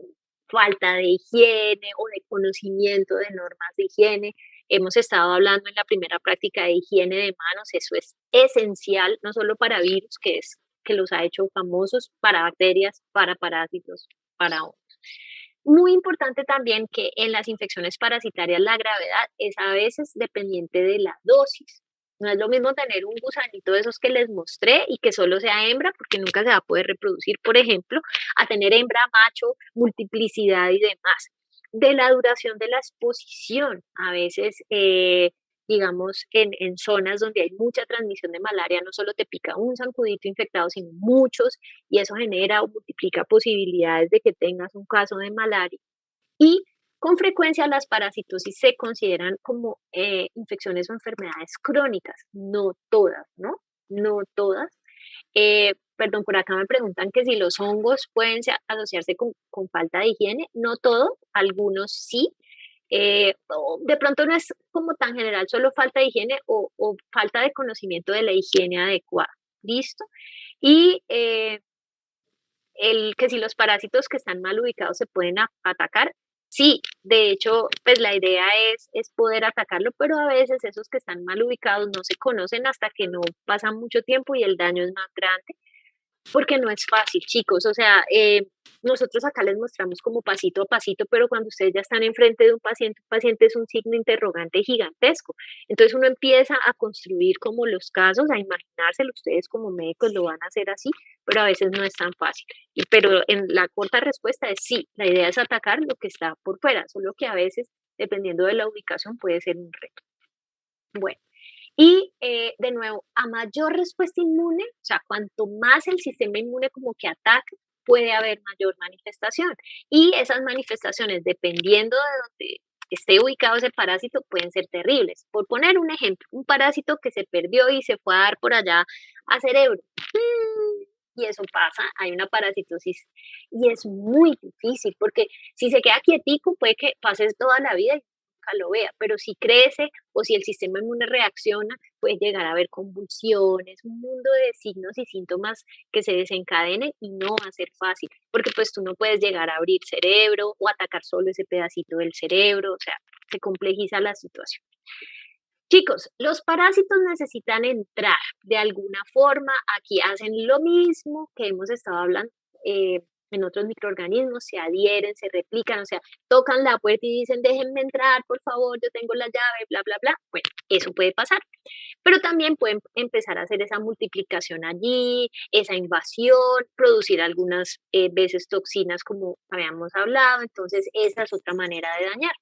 falta de higiene o de conocimiento de normas de higiene. Hemos estado hablando en la primera práctica de higiene de manos, eso es esencial, no solo para virus, que los ha hecho famosos, para bacterias, para parásitos, para hongos. Muy importante también que en las infecciones parasitarias la gravedad es a veces dependiente de la dosis. No es lo mismo tener un gusanito de esos que les mostré y que solo sea hembra, porque nunca se va a poder reproducir, por ejemplo, a tener hembra, macho, multiplicidad y demás. De la duración de la exposición, a veces, digamos, en zonas donde hay mucha transmisión de malaria, no solo te pica un zancudito infectado, sino muchos, y eso genera o multiplica posibilidades de que tengas un caso de malaria. Y con frecuencia las parasitosis se consideran como infecciones o enfermedades crónicas, no todas, ¿no? No todas. Perdón, por acá me preguntan que si los hongos pueden asociarse con falta de higiene. No todo, algunos sí. De pronto no es como tan general, solo falta de higiene o falta de conocimiento de la higiene adecuada. ¿Listo? Y que si los parásitos que están mal ubicados se pueden atacar. Sí, de hecho, pues la idea es poder atacarlo, pero a veces esos que están mal ubicados no se conocen hasta que no pasa mucho tiempo y el daño es más grande, porque no es fácil, chicos. O sea, nosotros acá les mostramos como pasito a pasito, pero cuando ustedes ya están enfrente de un paciente es un signo interrogante gigantesco. Entonces uno empieza a construir como los casos, a imaginárselo, ustedes como médicos lo van a hacer así, pero a veces no es tan fácil. Pero en la corta respuesta es sí, la idea es atacar lo que está por fuera, solo que a veces, dependiendo de la ubicación, puede ser un reto. Bueno. Y de nuevo, a mayor respuesta inmune, o sea, cuanto más el sistema inmune como que ataca, puede haber mayor manifestación. Y esas manifestaciones, dependiendo de dónde esté ubicado ese parásito pueden ser terribles. Por poner un ejemplo, un parásito que se perdió y se fue a dar por allá a cerebro. Y eso pasa, hay una parasitosis y es muy difícil porque si se queda quietico puede que pase toda la vida y nunca lo vea, pero si crece o si el sistema inmune reacciona, puede llegar a haber convulsiones, un mundo de signos y síntomas que se desencadenen y no va a ser fácil, porque pues tú no puedes llegar a abrir cerebro o atacar solo ese pedacito del cerebro, o sea, se complejiza la situación. Chicos, los parásitos necesitan entrar de alguna forma, aquí hacen lo mismo que hemos estado hablando en otros microorganismos, se adhieren, se replican, o sea, tocan la puerta y dicen, déjenme entrar, por favor, yo tengo la llave, bla, bla, bla. Bueno, eso puede pasar, pero también pueden empezar a hacer esa multiplicación allí, esa invasión, producir algunas veces toxinas como habíamos hablado, entonces esa es otra manera de dañar.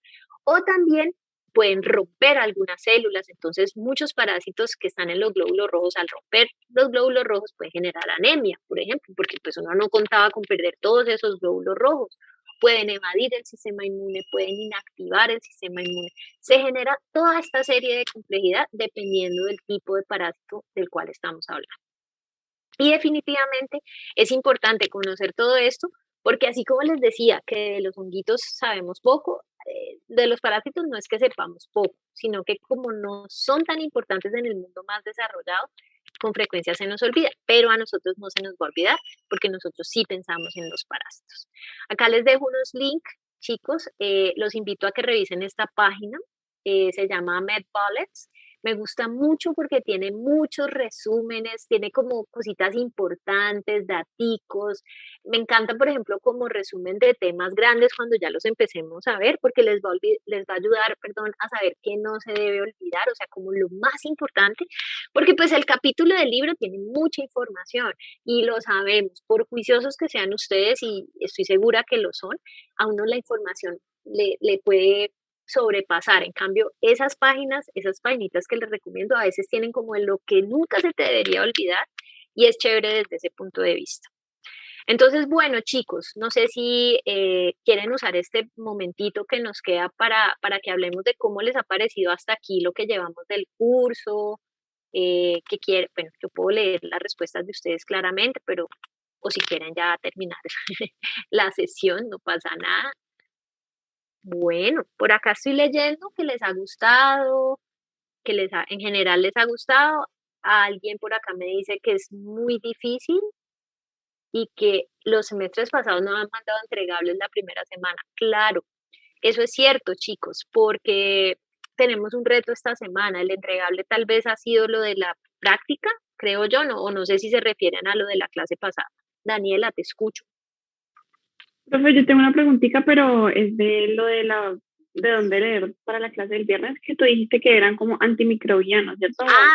O también pueden romper algunas células, entonces muchos parásitos que están en los glóbulos rojos, al romper los glóbulos rojos pueden generar anemia, por ejemplo, porque pues uno no contaba con perder todos esos glóbulos rojos, pueden evadir el sistema inmune, pueden inactivar el sistema inmune, se genera toda esta serie de complejidad dependiendo del tipo de parásito del cual estamos hablando. Y definitivamente es importante conocer todo esto porque así como les decía que de los honguitos sabemos poco, de los parásitos no es que sepamos poco, sino que como no son tan importantes en el mundo más desarrollado, con frecuencia se nos olvida, pero a nosotros no se nos va a olvidar porque nosotros sí pensamos en los parásitos. Acá les dejo unos links, chicos, los invito a que revisen esta página, se llama MedBullets. Me gusta mucho porque tiene muchos resúmenes, tiene como cositas importantes, daticos. Me encanta, por ejemplo, como resumen de temas grandes cuando ya los empecemos a ver, porque les va a ayudar, perdón, a saber qué no se debe olvidar, o sea, como lo más importante, porque pues el capítulo del libro tiene mucha información y lo sabemos, por juiciosos que sean ustedes, y estoy segura que lo son, a uno la información le puede sobrepasar. En cambio, esas páginas, esas paginitas que les recomiendo, a veces tienen como lo que nunca se te debería olvidar y es chévere desde ese punto de vista. Entonces, bueno, chicos, no sé si quieren usar este momentito que nos queda para que hablemos de cómo les ha parecido hasta aquí lo que llevamos del curso, que quieren, bueno, yo puedo leer las respuestas de ustedes claramente, pero o si quieren ya terminar la sesión, no pasa nada. Bueno, por acá estoy leyendo que les ha gustado, en general les ha gustado. Alguien por acá me dice que es muy difícil y que los semestres pasados no han mandado entregables la primera semana. Claro, eso es cierto, chicos, porque tenemos un reto esta semana. El entregable tal vez ha sido lo de la práctica, creo yo, no, o no sé si se refieren a lo de la clase pasada. Daniela, te escucho. Profe, yo tengo una preguntita, pero es de lo de dónde leer para la clase del viernes, que tú dijiste que eran como antimicrobianos, ¿cierto?